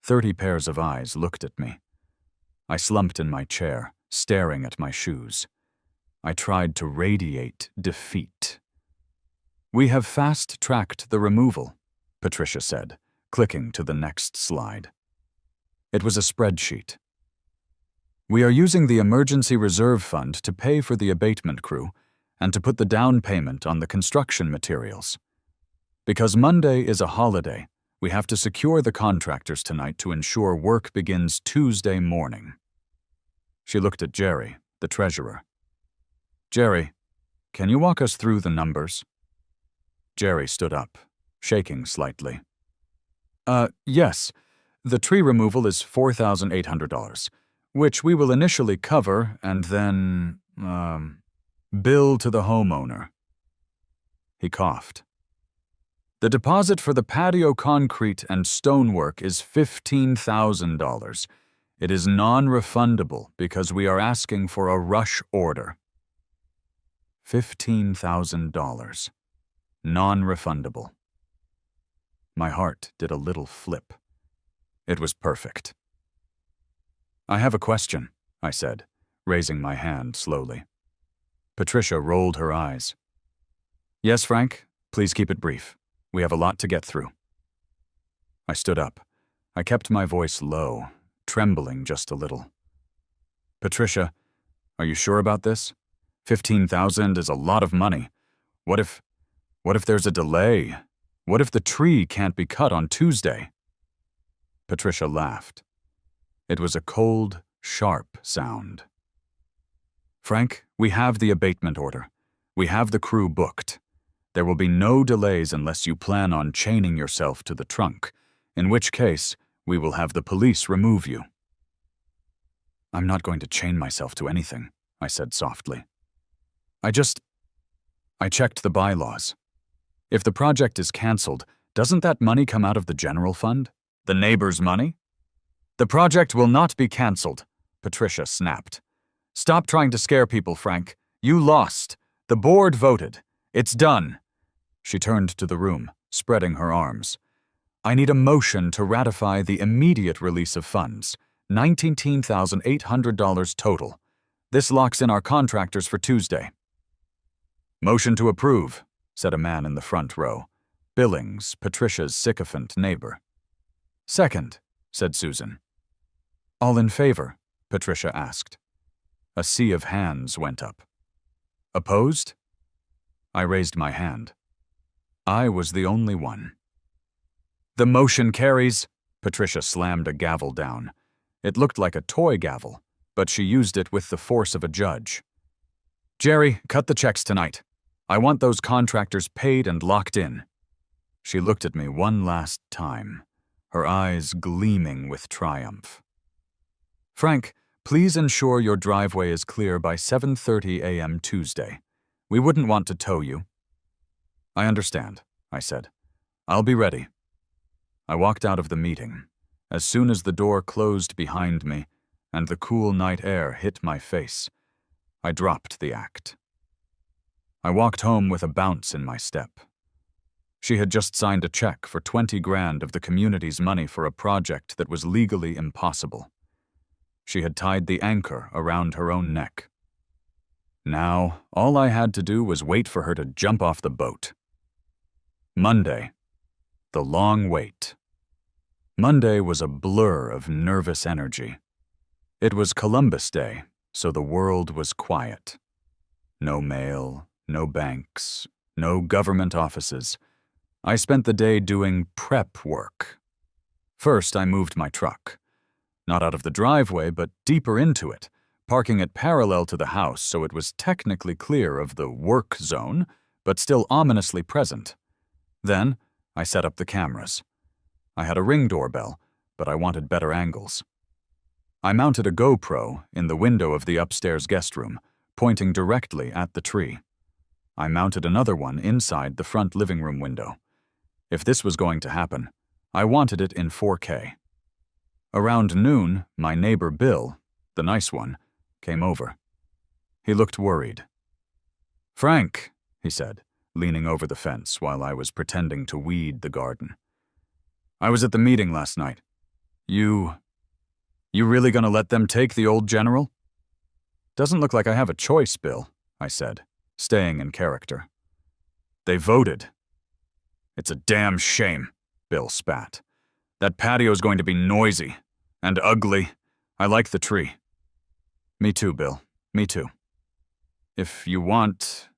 30 pairs of eyes looked at me. I slumped in my chair, staring at my shoes. I tried to radiate defeat. "We have fast-tracked the removal," Patricia said, clicking to the next slide. It was a spreadsheet. "We are using the Emergency Reserve Fund to pay for the abatement crew and to put the down payment on the construction materials. Because Monday is a holiday, we have to secure the contractors tonight to ensure work begins Tuesday morning." She looked at Jerry, the treasurer. "Jerry, can you walk us through the numbers?" Jerry stood up, shaking slightly. Yes. The tree removal is $4,800. which we will initially cover and then, bill to the homeowner." He coughed. "The deposit for the patio concrete and stonework is $15,000. It is non-refundable because we are asking for a rush order." $15,000. Non-refundable. My heart did a little flip. It was perfect. "I have a question," I said, raising my hand slowly. Patricia rolled her eyes. "Yes, Frank, please keep it brief. We have a lot to get through." I stood up. I kept my voice low, trembling just a little. "Patricia, are you sure about this? 15,000 is a lot of money. What if there's a delay? What if the tree can't be cut on Tuesday?" Patricia laughed. It was a cold, sharp sound. "Frank, we have the abatement order. We have the crew booked. There will be no delays unless you plan on chaining yourself to the trunk, in which case we will have the police remove you." "I'm not going to chain myself to anything," I said softly. I checked the bylaws. If the project is cancelled, doesn't that money come out of the general fund? The neighbor's money? "The project will not be cancelled," Patricia snapped. "Stop trying to scare people, Frank. You lost. The board voted. It's done." She turned to the room, spreading her arms. "I need a motion to ratify the immediate release of funds, $19,800 total. This locks in our contractors for Tuesday." "Motion to approve," said a man in the front row. Billings, Patricia's sycophant neighbor. "Second," said Susan. "All in favor?" Patricia asked. A sea of hands went up. "Opposed?" I raised my hand. I was the only one. "The motion carries." Patricia slammed a gavel down. It looked like a toy gavel, but she used it with the force of a judge. "Jerry, cut the checks tonight. I want those contractors paid and locked in." She looked at me one last time, her eyes gleaming with triumph. "Frank, please ensure your driveway is clear by 7:30 a.m. Tuesday. We wouldn't want to tow you." "I understand," I said. "I'll be ready." I walked out of the meeting. As soon as the door closed behind me and the cool night air hit my face, I dropped the act. I walked home with a bounce in my step. She had just signed a check for 20 grand of the community's money for a project that was legally impossible. She had tied the anchor around her own neck. Now, all I had to do was wait for her to jump off the boat. Monday. The long wait. Monday was a blur of nervous energy. It was Columbus Day, so the world was quiet. No mail, no banks, no government offices. I spent the day doing prep work. First, I moved my truck. Not out of the driveway, but deeper into it, parking it parallel to the house so it was technically clear of the work zone, but still ominously present. Then, I set up the cameras. I had a Ring doorbell, but I wanted better angles. I mounted a GoPro in the window of the upstairs guest room, pointing directly at the tree. I mounted another one inside the front living room window. If this was going to happen, I wanted it in 4K. Around noon, my neighbor Bill, the nice one, came over. He looked worried. "Frank," he said, leaning over the fence while I was pretending to weed the garden. "I was at the meeting last night. You really gonna let them take the old general?" "Doesn't look like I have a choice, Bill," I said, staying in character. "They voted." "It's a damn shame," Bill spat. "That patio's going to be noisy and ugly. I like the tree." "Me too, Bill. Me too." "If you want—"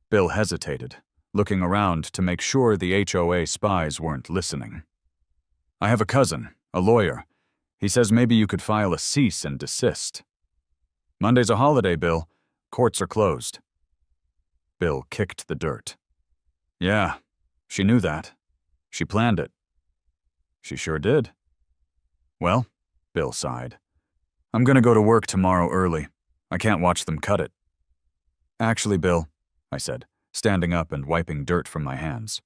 Bill hesitated, looking around to make sure the HOA spies weren't listening. "I have a cousin, a lawyer. He says maybe you could file a cease and desist." "Monday's a holiday, Bill. Courts are closed." Bill kicked the dirt. "Yeah, she knew that. She planned it." "She sure did." "Well," Bill sighed, I'm gonna go to work tomorrow early. I can't watch them cut it. Actually, Bill, I said, standing up and wiping dirt from my hands.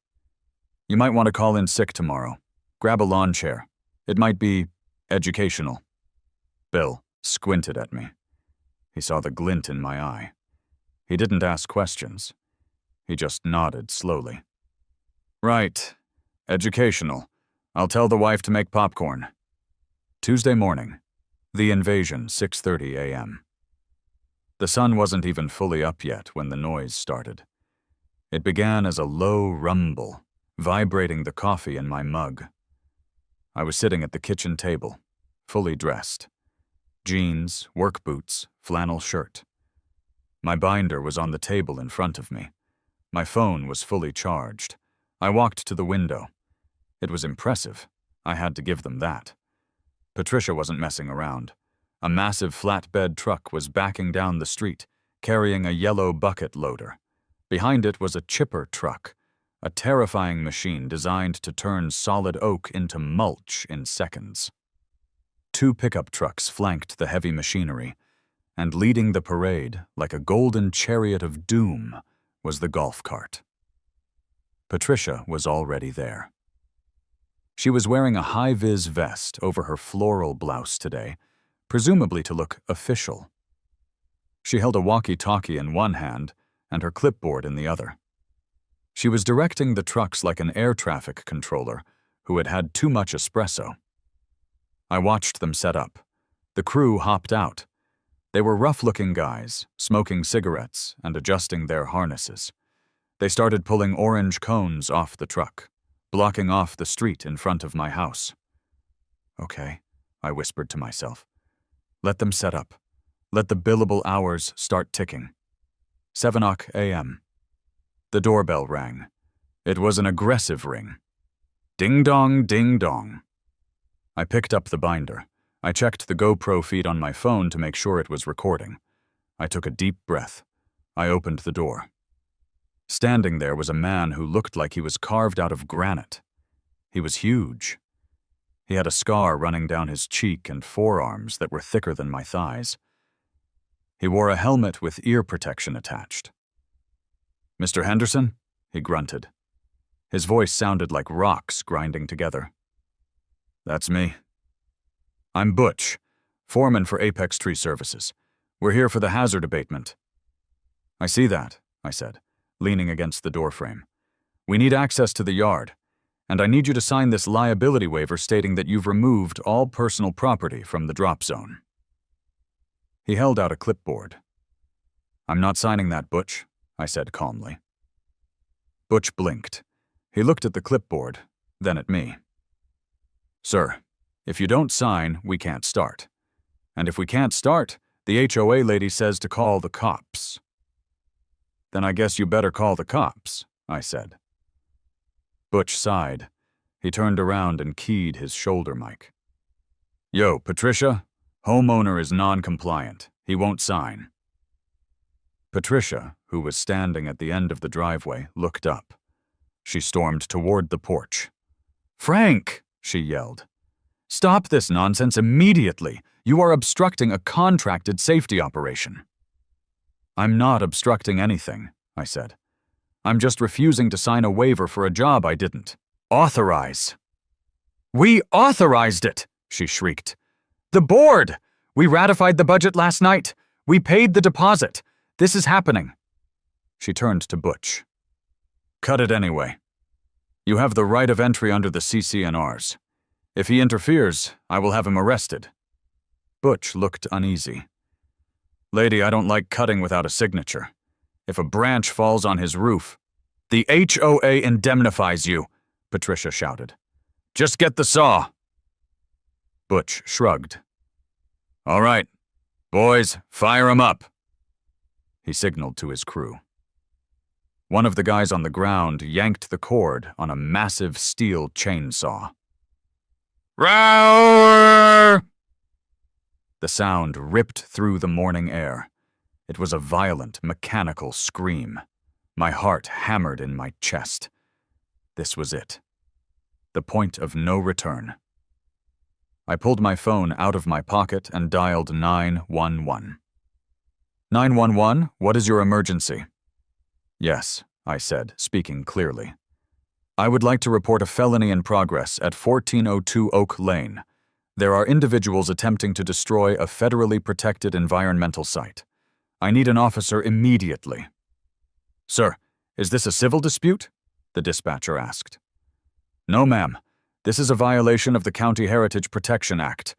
You might want to call in sick tomorrow. Grab a lawn chair. It might be educational. Bill squinted at me. He saw the glint in my eye. He didn't ask questions. He just nodded slowly. Right. Educational. I'll tell the wife to make popcorn. Tuesday morning. The invasion, 6:30 a.m. The sun wasn't even fully up yet when the noise started. It began as a low rumble, vibrating the coffee in my mug. I was sitting at the kitchen table, fully dressed. Jeans, work boots, flannel shirt. My binder was on the table in front of me. My phone was fully charged. I walked to the window. It was impressive. I had to give them that. Patricia wasn't messing around. A massive flatbed truck was backing down the street, carrying a yellow bucket loader. Behind it was a chipper truck, a terrifying machine designed to turn solid oak into mulch in seconds. 2 pickup trucks flanked the heavy machinery, and leading the parade, like a golden chariot of doom, was the golf cart. Patricia was already there. She was wearing a high-vis vest over her floral blouse today, presumably to look official. She held a walkie-talkie in one hand and her clipboard in the other. She was directing the trucks like an air traffic controller who had had too much espresso. I watched them set up. The crew hopped out. They were rough-looking guys, smoking cigarettes and adjusting their harnesses. They started pulling orange cones off the truck, blocking off the street in front of my house. Okay, I whispered to myself. Let them set up. Let the billable hours start ticking. 7 a.m. The doorbell rang. It was an aggressive ring. Ding-dong, ding-dong. I picked up the binder. I checked the GoPro feed on my phone to make sure it was recording. I took a deep breath. I opened the door. Standing there was a man who looked like he was carved out of granite. He was huge. He had a scar running down his cheek and forearms that were thicker than my thighs. He wore a helmet with ear protection attached. "Mr. Henderson?" he grunted. His voice sounded like rocks grinding together. "That's me. I'm Butch, foreman for Apex Tree Services. We're here for the hazard abatement." "I see that," I said, leaning against the doorframe. "We need access to the yard, and I need you to sign this liability waiver stating that you've removed all personal property from the drop zone." He held out a clipboard. "I'm not signing that, Butch," I said calmly. Butch blinked. He looked at the clipboard, then at me. "Sir, if you don't sign, we can't start. And if we can't start, the HOA lady says to call the cops." "Then I guess you better call the cops," I said. Butch sighed. He turned around and keyed his shoulder mic. "Yo, Patricia, homeowner is non-compliant. He won't sign." Patricia, who was standing at the end of the driveway, looked up. She stormed toward the porch. "Frank!" she yelled. "Stop this nonsense immediately! You are obstructing a contracted safety operation." "I'm not obstructing anything," I said. "I'm just refusing to sign a waiver for a job I didn't authorize." "We authorized it!" she shrieked. "The board! We ratified the budget last night. We paid the deposit. This is happening." She turned to Butch. "Cut it anyway. You have the right of entry under the CC&Rs. If he interferes, I will have him arrested." Butch looked uneasy. "Lady, I don't like cutting without a signature. If a branch falls on his roof..." "The HOA indemnifies you," Patricia shouted. "Just get the saw." Butch shrugged. "All right. Boys, fire 'em up." He signaled to his crew. One of the guys on the ground yanked the cord on a massive steel chainsaw. Roar! The sound ripped through the morning air. It was a violent, mechanical scream. My heart hammered in my chest. This was it. The point of no return. I pulled my phone out of my pocket and dialed 911. 911, what is your emergency? Yes, I said, speaking clearly. I would like to report a felony in progress at 1402 Oak Lane. There are individuals attempting to destroy a federally protected environmental site. I need an officer immediately. Sir, is this a civil dispute? The dispatcher asked. No, ma'am. This is a violation of the County Heritage Protection Act.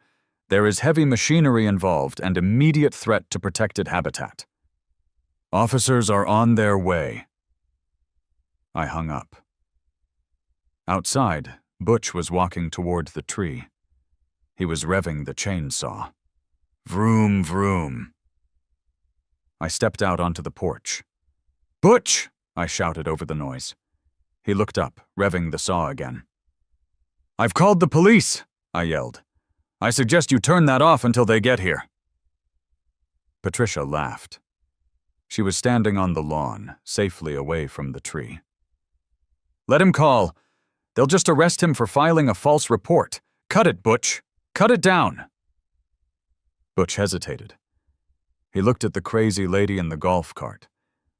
There is heavy machinery involved and immediate threat to protected habitat. Officers are on their way. I hung up. Outside, Butch was walking toward the tree. He was revving the chainsaw. Vroom, vroom. I stepped out onto the porch. Butch! I shouted over the noise. He looked up, revving the saw again. I've called the police, I yelled. I suggest you turn that off until they get here. Patricia laughed. She was standing on the lawn, safely away from the tree. Let him call. They'll just arrest him for filing a false report. Cut it, Butch. Cut it down. Butch hesitated. He looked at the crazy lady in the golf cart,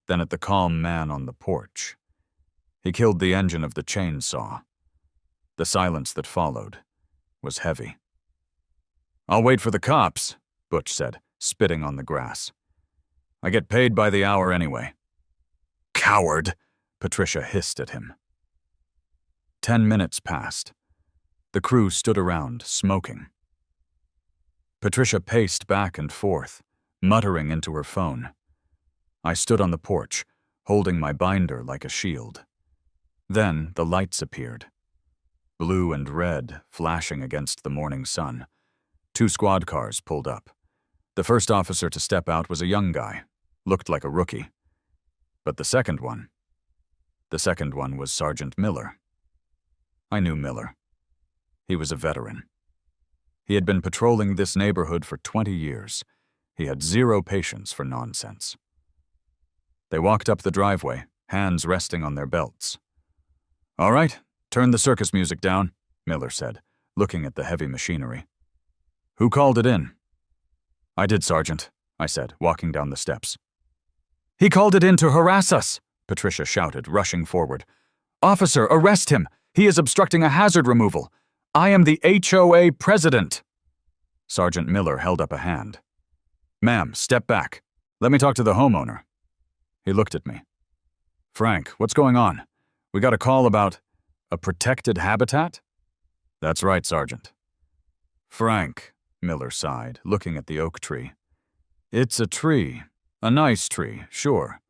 then at the calm man on the porch. He killed the engine of the chainsaw. The silence that followed was heavy. I'll wait for the cops, Butch said, spitting on the grass. I get paid by the hour anyway. Coward, Patricia hissed at him. 10 minutes passed. The crew stood around, smoking. Patricia paced back and forth, muttering into her phone. I stood on the porch, holding my binder like a shield. Then the lights appeared. Blue and red, flashing against the morning sun. 2 squad cars pulled up. The first officer to step out was a young guy, looked like a rookie. But the second one was Sergeant Miller. I knew Miller. He was a veteran. He had been patrolling this neighborhood for 20 years. He had zero patience for nonsense. They walked up the driveway, hands resting on their belts. All right, turn the circus music down, Miller said, looking at the heavy machinery. Who called it in? I did, Sergeant, I said, walking down the steps. He called it in to harass us, Patricia shouted, rushing forward. Officer, arrest him! He is obstructing a hazard removal. I am the HOA president. Sergeant Miller held up a hand. Ma'am, step back. Let me talk to the homeowner. He looked at me. Frank, what's going on? We got a call about a protected habitat? That's right, Sergeant. Frank, Miller sighed, looking at the oak tree. It's a tree. A nice tree, sure.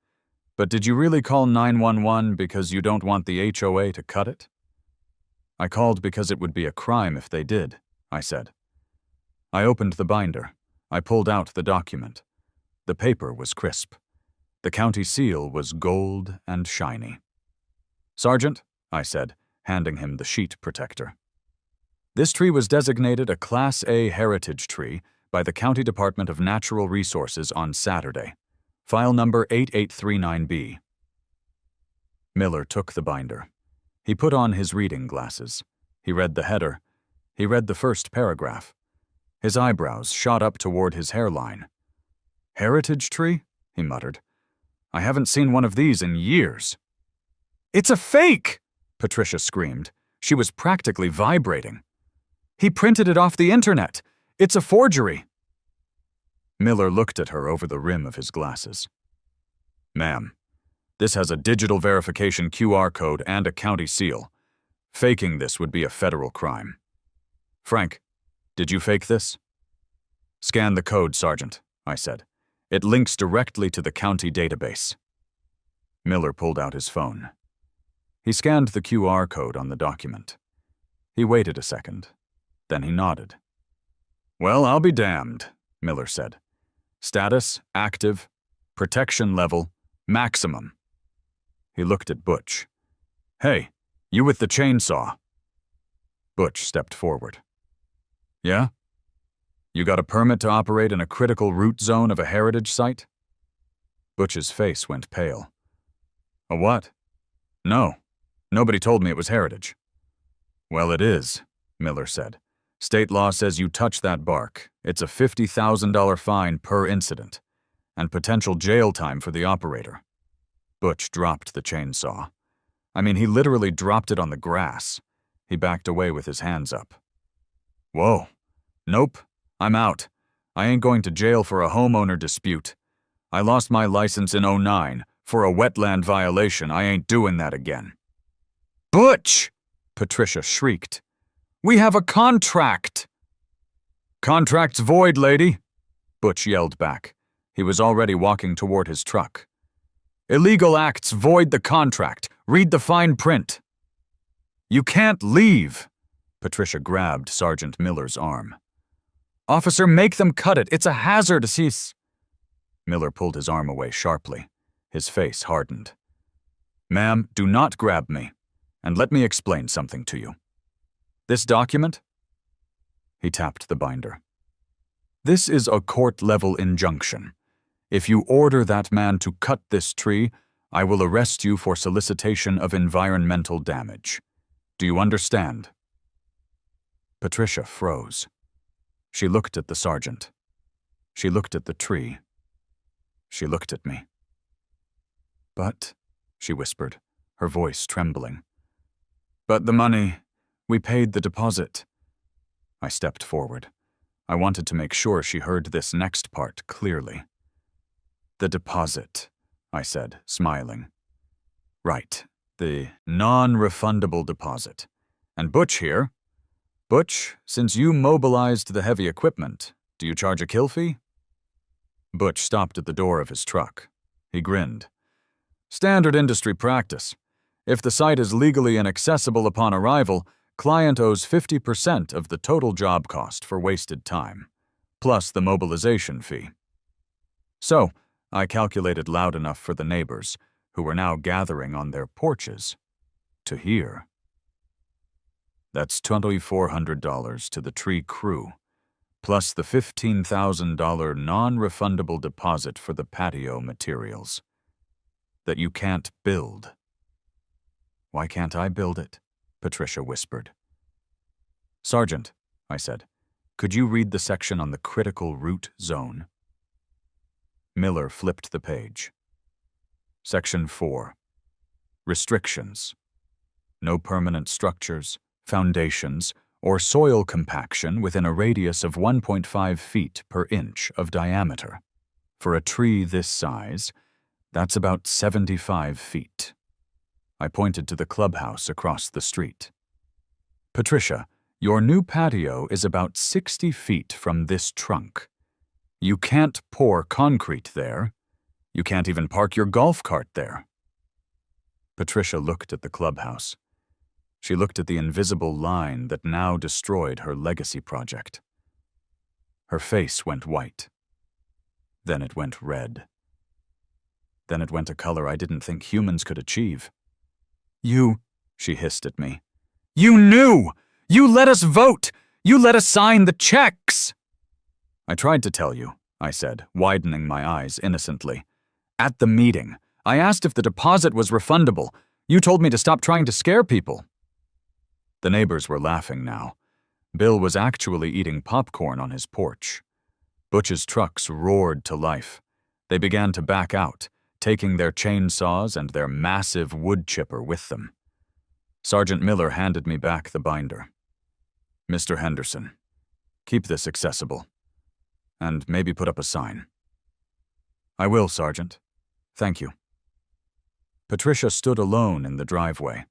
But did you really call 911 because you don't want the HOA to cut it? I called because it would be a crime if they did, I said. I opened the binder. I pulled out the document. The paper was crisp. The county seal was gold and shiny. Sergeant, I said, handing him the sheet protector. This tree was designated a Class A heritage tree by the County Department of Natural Resources on Saturday. File number 8839B. Miller took the binder. He put on his reading glasses. He read the header. He read the first paragraph. His eyebrows shot up toward his hairline. Heritage tree? He muttered. I haven't seen one of these in years. It's a fake! Patricia screamed. She was practically vibrating. He printed it off the internet. It's a forgery. Miller looked at her over the rim of his glasses. Ma'am, this has a digital verification QR code and a county seal. Faking this would be a federal crime. Frank, did you fake this? Scan the code, Sergeant, I said. It links directly to the county database. Miller pulled out his phone. He scanned the QR code on the document. He waited a second. Then he nodded. Well, I'll be damned, Miller said. Status, active. Protection level, maximum. He looked at Butch. Hey, you with the chainsaw. Butch stepped forward. Yeah? You got a permit to operate in a critical root zone of a heritage site? Butch's face went pale. A what? No. Nobody told me it was heritage. Well, it is, Miller said. State law says you touch that bark, it's a $50,000 fine per incident, and potential jail time for the operator. Butch dropped the chainsaw. I mean, he literally dropped it on the grass. He backed away with his hands up. Whoa. Nope. I'm out. I ain't going to jail for a homeowner dispute. I lost my license in '09. For a wetland violation. I ain't doing that again. Butch! Patricia shrieked. We have a contract! Contract's void, lady, Butch yelled back. He was already walking toward his truck. Illegal acts void the contract. Read the fine print. You can't leave. Patricia grabbed Sergeant Miller's arm. Officer, make them cut it. It's a hazard, sis. Miller pulled his arm away sharply. His face hardened. Ma'am, do not grab me, and let me explain something to you. This document? He tapped the binder. This is a court-level injunction. If you order that man to cut this tree, I will arrest you for solicitation of environmental damage. Do you understand? Patricia froze. She looked at the sergeant. She looked at the tree. She looked at me. But, she whispered, her voice trembling. But the money, we paid the deposit. I stepped forward. I wanted to make sure she heard this next part clearly. The deposit, I said, smiling. Right, the non-refundable deposit. And Butch here. Butch, since you mobilized the heavy equipment, do you charge a kill fee? Butch stopped at the door of his truck. He grinned. Standard industry practice. If the site is legally inaccessible upon arrival, client owes 50% of the total job cost for wasted time, plus the mobilization fee. So, I calculated loud enough for the neighbors, who were now gathering on their porches, to hear. That's $2,400 to the tree crew, plus the $15,000 non-refundable deposit for the patio materials. That you can't build. Why can't I build it? Patricia whispered. Sergeant, I said, could you read the section on the critical root zone? Miller flipped the page. Section 4. Restrictions. No permanent structures, foundations, or soil compaction within a radius of 1.5 feet per inch of diameter. For a tree this size, that's about 75 feet. I pointed to the clubhouse across the street. Patricia, your new patio is about 60 feet from this trunk. You can't pour concrete there. You can't even park your golf cart there. Patricia looked at the clubhouse. She looked at the invisible line that now destroyed her legacy project. Her face went white. Then it went red. Then it went a color I didn't think humans could achieve. You, she hissed at me. You knew! You let us vote! You let us sign the checks! I tried to tell you, I said, widening my eyes innocently. At the meeting, I asked if the deposit was refundable. You told me to stop trying to scare people. The neighbors were laughing now. Bill was actually eating popcorn on his porch. Butch's trucks roared to life. They began to back out, taking their chainsaws and their massive wood chipper with them. Sergeant Miller handed me back the binder. Mr. Henderson, keep this accessible. And maybe put up a sign. I will, Sergeant. Thank you. Patricia stood alone in the driveway.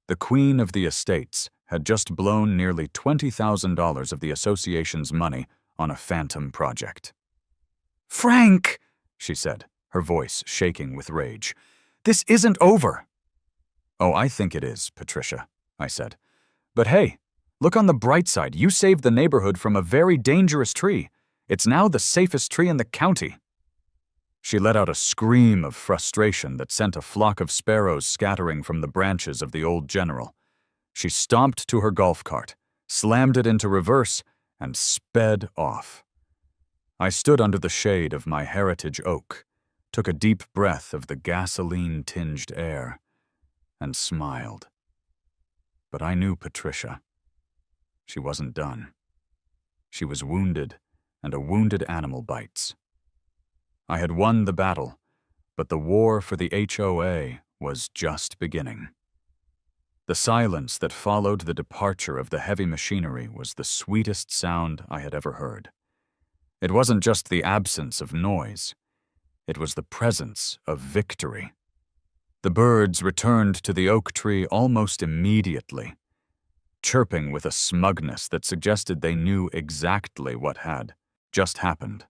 The queen of the estates had just blown nearly $20,000 of the association's money on a phantom project. Frank, she said, her voice shaking with rage. This isn't over. Oh, I think it is, Patricia, I said. But hey, look on the bright side. You saved the neighborhood from a very dangerous tree. It's now the safest tree in the county. She let out a scream of frustration that sent a flock of sparrows scattering from the branches of the old general. She stomped to her golf cart, slammed it into reverse, and sped off. I stood under the shade of my heritage oak, took a deep breath of the gasoline-tinged air, and smiled. But I knew Patricia. She wasn't done. She was wounded, and a wounded animal bites. I had won the battle, but the war for the HOA was just beginning. The silence that followed the departure of the heavy machinery was the sweetest sound I had ever heard. It wasn't just the absence of noise. It was the presence of victory. The birds returned to the oak tree almost immediately, chirping with a smugness that suggested they knew exactly what had just happened.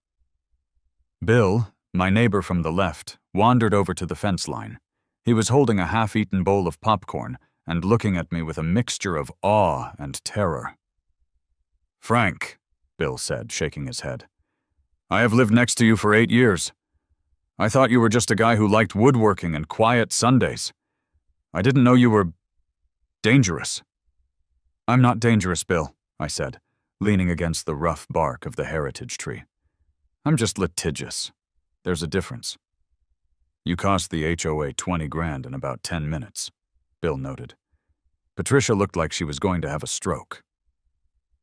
Bill, my neighbor from the left, wandered over to the fence line. He was holding a half-eaten bowl of popcorn and looking at me with a mixture of awe and terror. "Frank," Bill said, shaking his head, "I have lived next to you for 8 years. I thought you were just a guy who liked woodworking and quiet Sundays. I didn't know you were dangerous." "I'm not dangerous, Bill," I said, leaning against the rough bark of the heritage tree. "I'm just litigious. There's a difference." "You cost the HOA 20 grand in about 10 minutes, Bill noted. Patricia looked like she was going to have a stroke.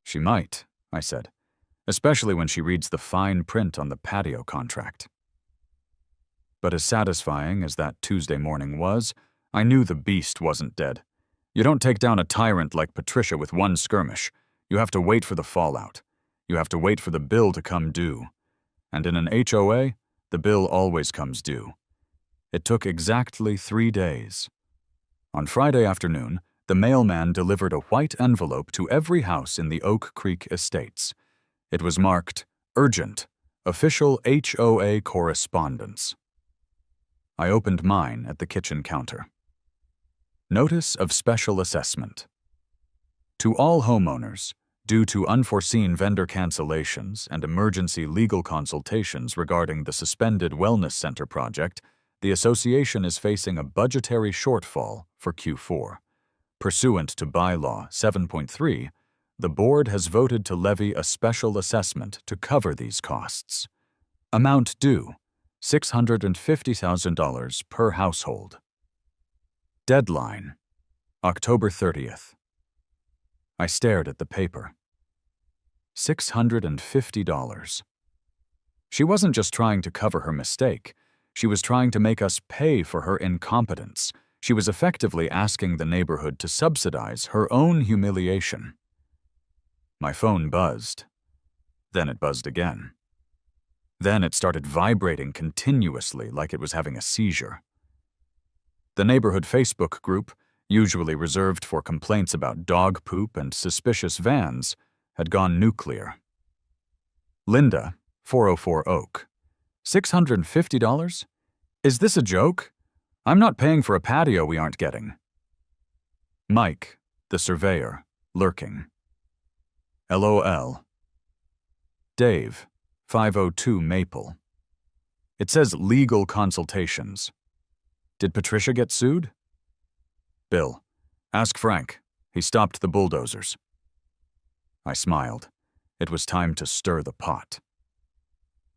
"She might," I said, "especially when she reads the fine print on the patio contract." But as satisfying as that Tuesday morning was, I knew the beast wasn't dead. You don't take down a tyrant like Patricia with one skirmish. You have to wait for the fallout. You have to wait for the bill to come due. And in an HOA, the bill always comes due. It took exactly 3 days. On Friday afternoon, the mailman delivered a white envelope to every house in the Oak Creek estates. It was marked, "Urgent, Official HOA Correspondence." I opened mine at the kitchen counter. Notice of Special Assessment. To all homeowners, due to unforeseen vendor cancellations and emergency legal consultations regarding the suspended Wellness Center project, the association is facing a budgetary shortfall for Q4. Pursuant to Bylaw 7.3, the board has voted to levy a special assessment to cover these costs. Amount due, $650,000 per household. Deadline, October 30th. I stared at the paper. $650. She wasn't just trying to cover her mistake. She was trying to make us pay for her incompetence. She was effectively asking the neighborhood to subsidize her own humiliation. My phone buzzed. Then it buzzed again. Then it started vibrating continuously like it was having a seizure. The neighborhood Facebook group, usually reserved for complaints about dog poop and suspicious vans, had gone nuclear. Linda, 404 Oak. $650? Is this a joke? I'm not paying for a patio we aren't getting. Mike, the surveyor, lurking. LOL. Dave, 502 Maple. It says legal consultations. Did Patricia get sued? Bill, ask Frank. He stopped the bulldozers. I smiled. It was time to stir the pot.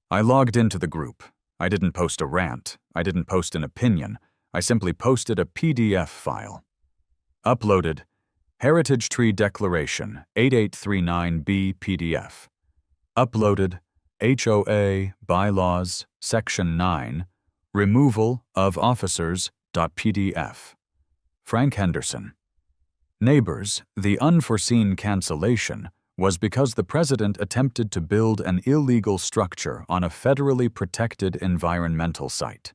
I logged into the group. I didn't post a rant. I didn't post an opinion. I simply posted a PDF file. Uploaded Heritage Tree Declaration 8839B PDF. Uploaded HOA Bylaws Section 9 Removal of Officers.pdf. Frank Henderson. Neighbors, the unforeseen cancellation was because the president attempted to build an illegal structure on a federally protected environmental site.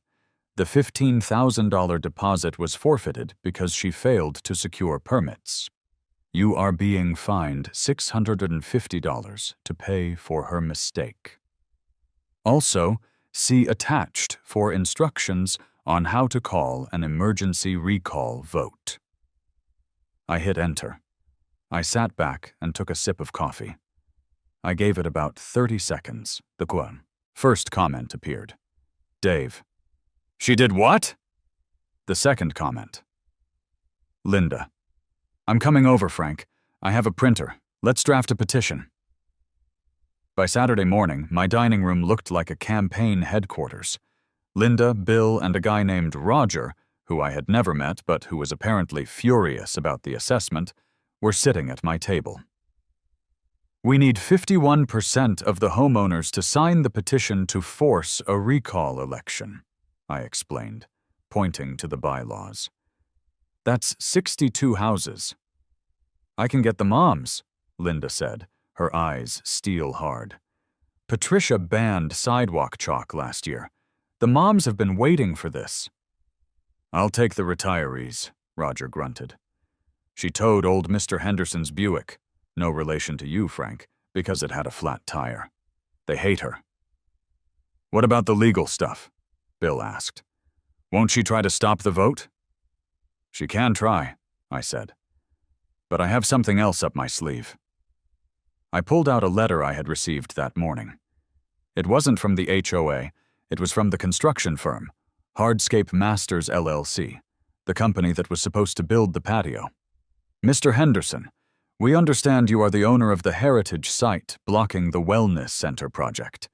The $15,000 deposit was forfeited because she failed to secure permits. You are being fined $650 to pay for her mistake. Also, see attached for instructions on how to call an emergency recall vote. I hit enter. I sat back and took a sip of coffee. I gave it about 30 seconds. The first comment appeared. Dave. She did what? The second comment. Linda. I'm coming over, Frank. I have a printer. Let's draft a petition. By Saturday morning, my dining room looked like a campaign headquarters. Linda, Bill, and a guy named Roger, who I had never met but who was apparently furious about the assessment, were sitting at my table. We need 51% of the homeowners to sign the petition to force a recall election, I explained, pointing to the bylaws. That's 62 houses. I can get the moms, Linda said, her eyes steel hard. Patricia banned sidewalk chalk last year. The moms have been waiting for this. I'll take the retirees, Roger grunted. She towed old Mr. Henderson's Buick, no relation to you, Frank, because it had a flat tire. They hate her. What about the legal stuff? Bill asked. Won't she try to stop the vote? She can try, I said. But I have something else up my sleeve. I pulled out a letter I had received that morning. It wasn't from the HOA, it was from the construction firm, Hardscape Masters LLC, the company that was supposed to build the patio. Mr. Henderson, we understand you are the owner of the heritage site blocking the Wellness Center project.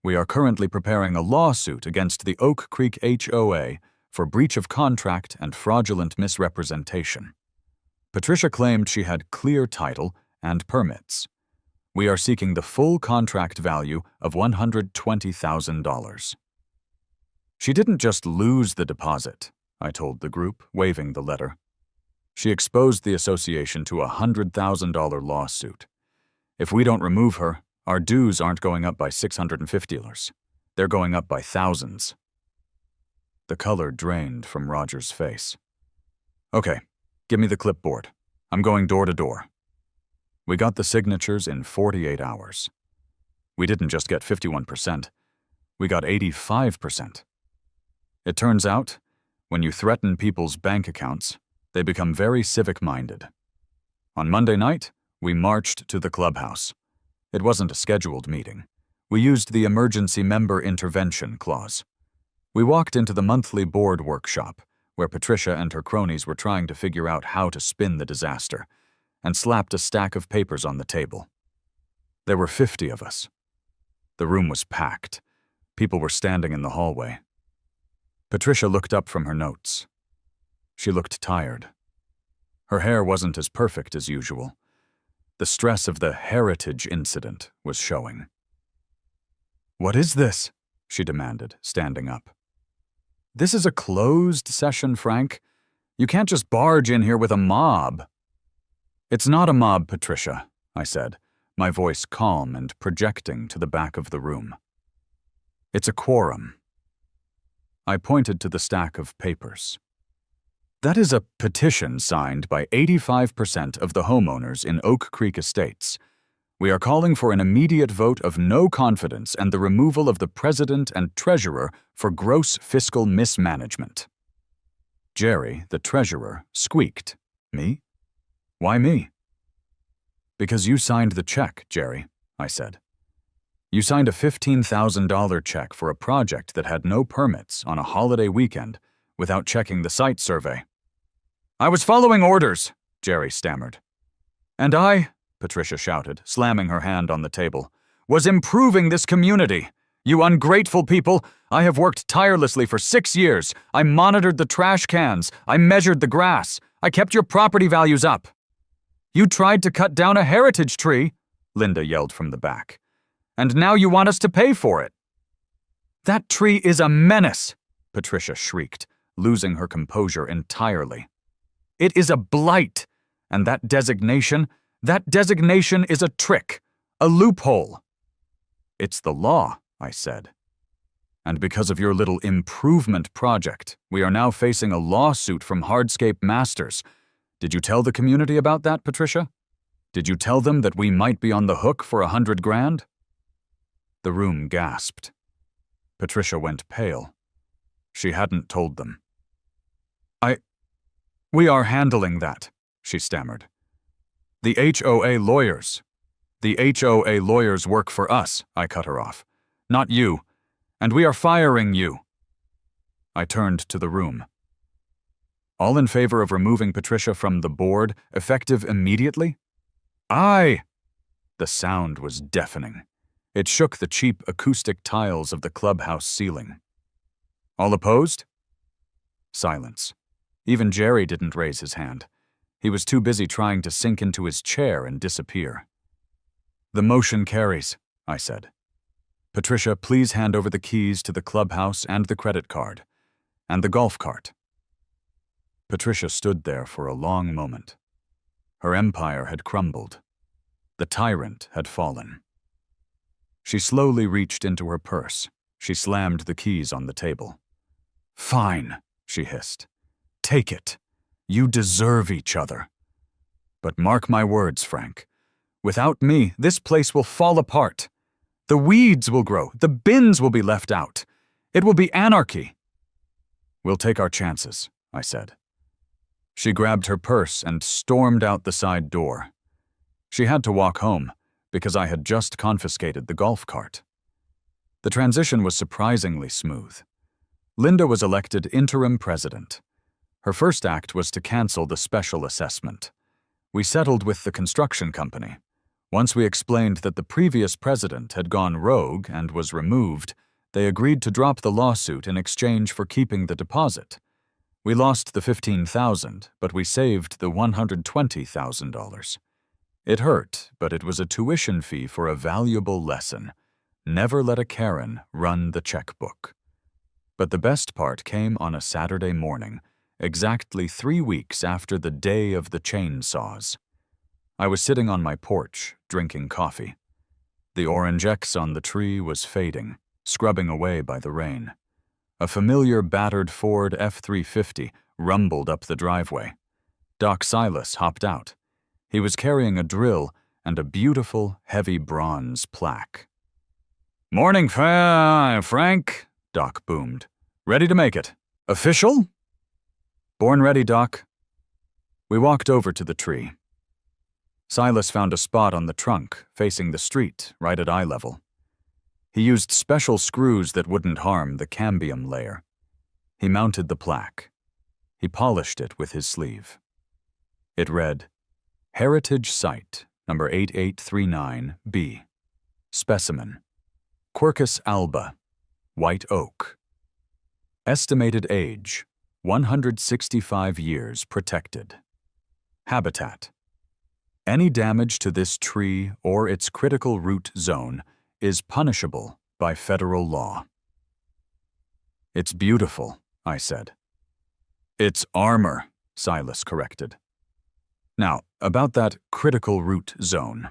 We are currently preparing a lawsuit against the Oak Creek HOA for breach of contract and fraudulent misrepresentation. Patricia claimed she had clear title and permits. We are seeking the full contract value of $120,000. She didn't just lose the deposit, I told the group, waving the letter. She exposed the association to a $100,000 lawsuit. If we don't remove her, our dues aren't going up by $650. They're going up by thousands. The color drained from Roger's face. Okay, give me the clipboard. I'm going door to door. We got the signatures in 48 hours. We didn't just get 51%. We got 85%. It turns out, when you threaten people's bank accounts, they become very civic-minded. On Monday night, we marched to the Clubhouse. It wasn't a scheduled meeting. We used the emergency member intervention clause. We walked into the monthly board workshop, where Patricia and her cronies were trying to figure out how to spin the disaster, and slapped a stack of papers on the table. There were 50 of us. The room was packed. People were standing in the hallway. Patricia looked up from her notes. She looked tired. Her hair wasn't as perfect as usual. The stress of the heritage incident was showing. "What is this?" she demanded, standing up. "This is a closed session, Frank. You can't just barge in here with a mob." "It's not a mob, Patricia," I said, my voice calm and projecting to the back of the room. "It's a quorum." I pointed to the stack of papers. "That is a petition signed by 85% of the homeowners in Oak Creek Estates. We are calling for an immediate vote of no confidence and the removal of the president and treasurer for gross fiscal mismanagement." Jerry, the treasurer, squeaked. "Me? Why me?" "Because you signed the check, Jerry," I said. "You signed a $15,000 check for a project that had no permits on a holiday weekend without checking the site survey." "I was following orders," Jerry stammered. "And I," Patricia shouted, slamming her hand on the table, "was improving this community. You ungrateful people, I have worked tirelessly for 6 years. I monitored the trash cans. I measured the grass. I kept your property values up." "You tried to cut down a heritage tree," Linda yelled from the back. "And now you want us to pay for it." "That tree is a menace," Patricia shrieked, losing her composure entirely. "It is a blight, and that designation is a trick, a loophole." "It's the law," I said. "And because of your little improvement project, we are now facing a lawsuit from Hardscape Masters. Did you tell the community about that, Patricia? Did you tell them that we might be on the hook for $100,000? The room gasped. Patricia went pale. She hadn't told them. We are handling that," she stammered. "The HOA lawyers work for us," I cut her off. "Not you. And we are firing you." I turned to the room. "All in favor of removing Patricia from the board, effective immediately?" "Aye!" The sound was deafening. It shook the cheap acoustic tiles of the clubhouse ceiling. "All opposed?" Silence. Even Jerry didn't raise his hand. He was too busy trying to sink into his chair and disappear. The motion carries, I said. Patricia, please hand over the keys to the clubhouse and the credit card, and the golf cart. Patricia stood there for a long moment. Her empire had crumbled. The tyrant had fallen. She slowly reached into her purse. She slammed the keys on the table. Fine, she hissed. Take it. You deserve each other. But mark my words, Frank. Without me, this place will fall apart. The weeds will grow. The bins will be left out. It will be anarchy. We'll take our chances, I said. She grabbed her purse and stormed out the side door. She had to walk home, because I had just confiscated the golf cart. The transition was surprisingly smooth. Linda was elected interim president. Her first act was to cancel the special assessment. We settled with the construction company. Once we explained that the previous president had gone rogue and was removed, they agreed to drop the lawsuit in exchange for keeping the deposit. We lost the $15,000, but we saved the $120,000. It hurt, but it was a tuition fee for a valuable lesson. Never let a Karen run the checkbook. But the best part came on a Saturday morning, exactly 3 weeks after the day of the chainsaws. I was sitting on my porch, drinking coffee. The orange X on the tree was fading, scrubbing away by the rain. A familiar battered Ford F-350 rumbled up the driveway. Doc Silas hopped out. He was carrying a drill and a beautiful, heavy bronze plaque. "Morning, Frank," Doc boomed. "Ready to make it. Official?" "Born ready, Doc." We walked over to the tree. Silas found a spot on the trunk, facing the street, right at eye level. He used special screws that wouldn't harm the cambium layer. He mounted the plaque. He polished it with his sleeve. It read, Heritage Site, number 8839B. Specimen, Quercus alba, white oak. Estimated age, 165 years protected. Habitat. Any damage to this tree or its critical root zone is punishable by federal law. "It's beautiful," I said. "It's armor," Silas corrected. "Now, about that critical root zone."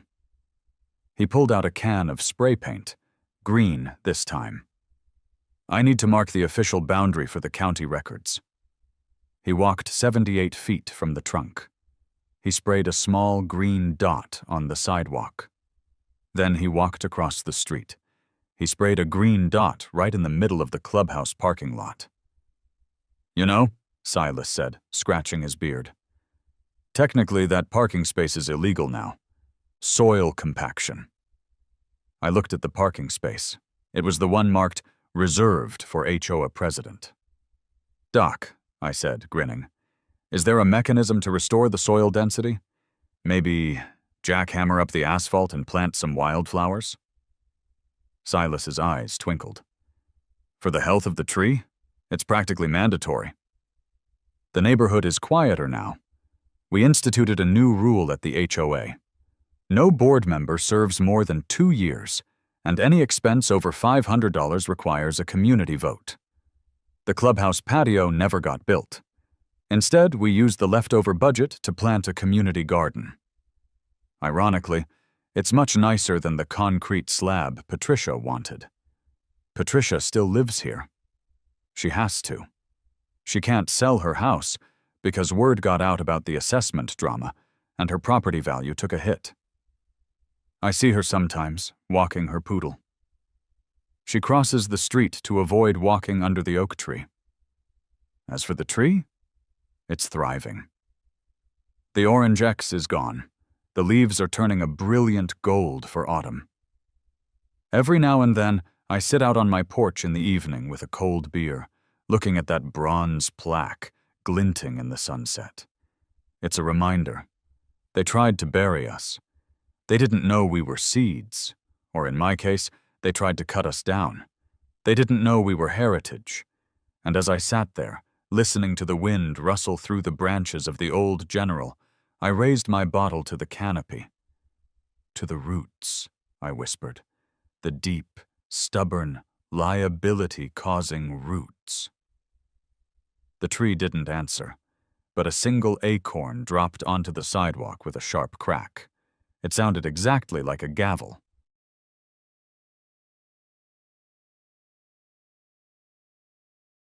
He pulled out a can of spray paint, green this time. "I need to mark the official boundary for the county records." He walked 78 feet from the trunk. He sprayed a small green dot on the sidewalk. Then he walked across the street. He sprayed a green dot right in the middle of the clubhouse parking lot. "You know," Silas said, scratching his beard, "technically that parking space is illegal now. Soil compaction." I looked at the parking space. It was the one marked reserved for HOA president. "Doc," I said, grinning, "is there a mechanism to restore the soil density? Maybe jackhammer up the asphalt and plant some wildflowers?" Silas's eyes twinkled. "For the health of the tree? It's practically mandatory." The neighborhood is quieter now. We instituted a new rule at the HOA. No board member serves more than 2 years, and any expense over $500 requires a community vote. The clubhouse patio never got built. Instead, we used the leftover budget to plant a community garden. Ironically, it's much nicer than the concrete slab Patricia wanted. Patricia still lives here. She has to. She can't sell her house because word got out about the assessment drama, and her property value took a hit. I see her sometimes, walking her poodle. She crosses the street to avoid walking under the oak tree. As for the tree, it's thriving. The orange X is gone. The leaves are turning a brilliant gold for autumn. Every now and then, I sit out on my porch in the evening with a cold beer, looking at that bronze plaque glinting in the sunset. It's a reminder. They tried to bury us. They didn't know we were seeds, or in my case, they tried to cut us down. They didn't know we were heritage. And as I sat there, listening to the wind rustle through the branches of the old general, I raised my bottle to the canopy, to the roots. I whispered. The deep, stubborn, liability-causing roots. The tree didn't answer, but a single acorn dropped onto the sidewalk with a sharp crack. It sounded exactly like a gavel.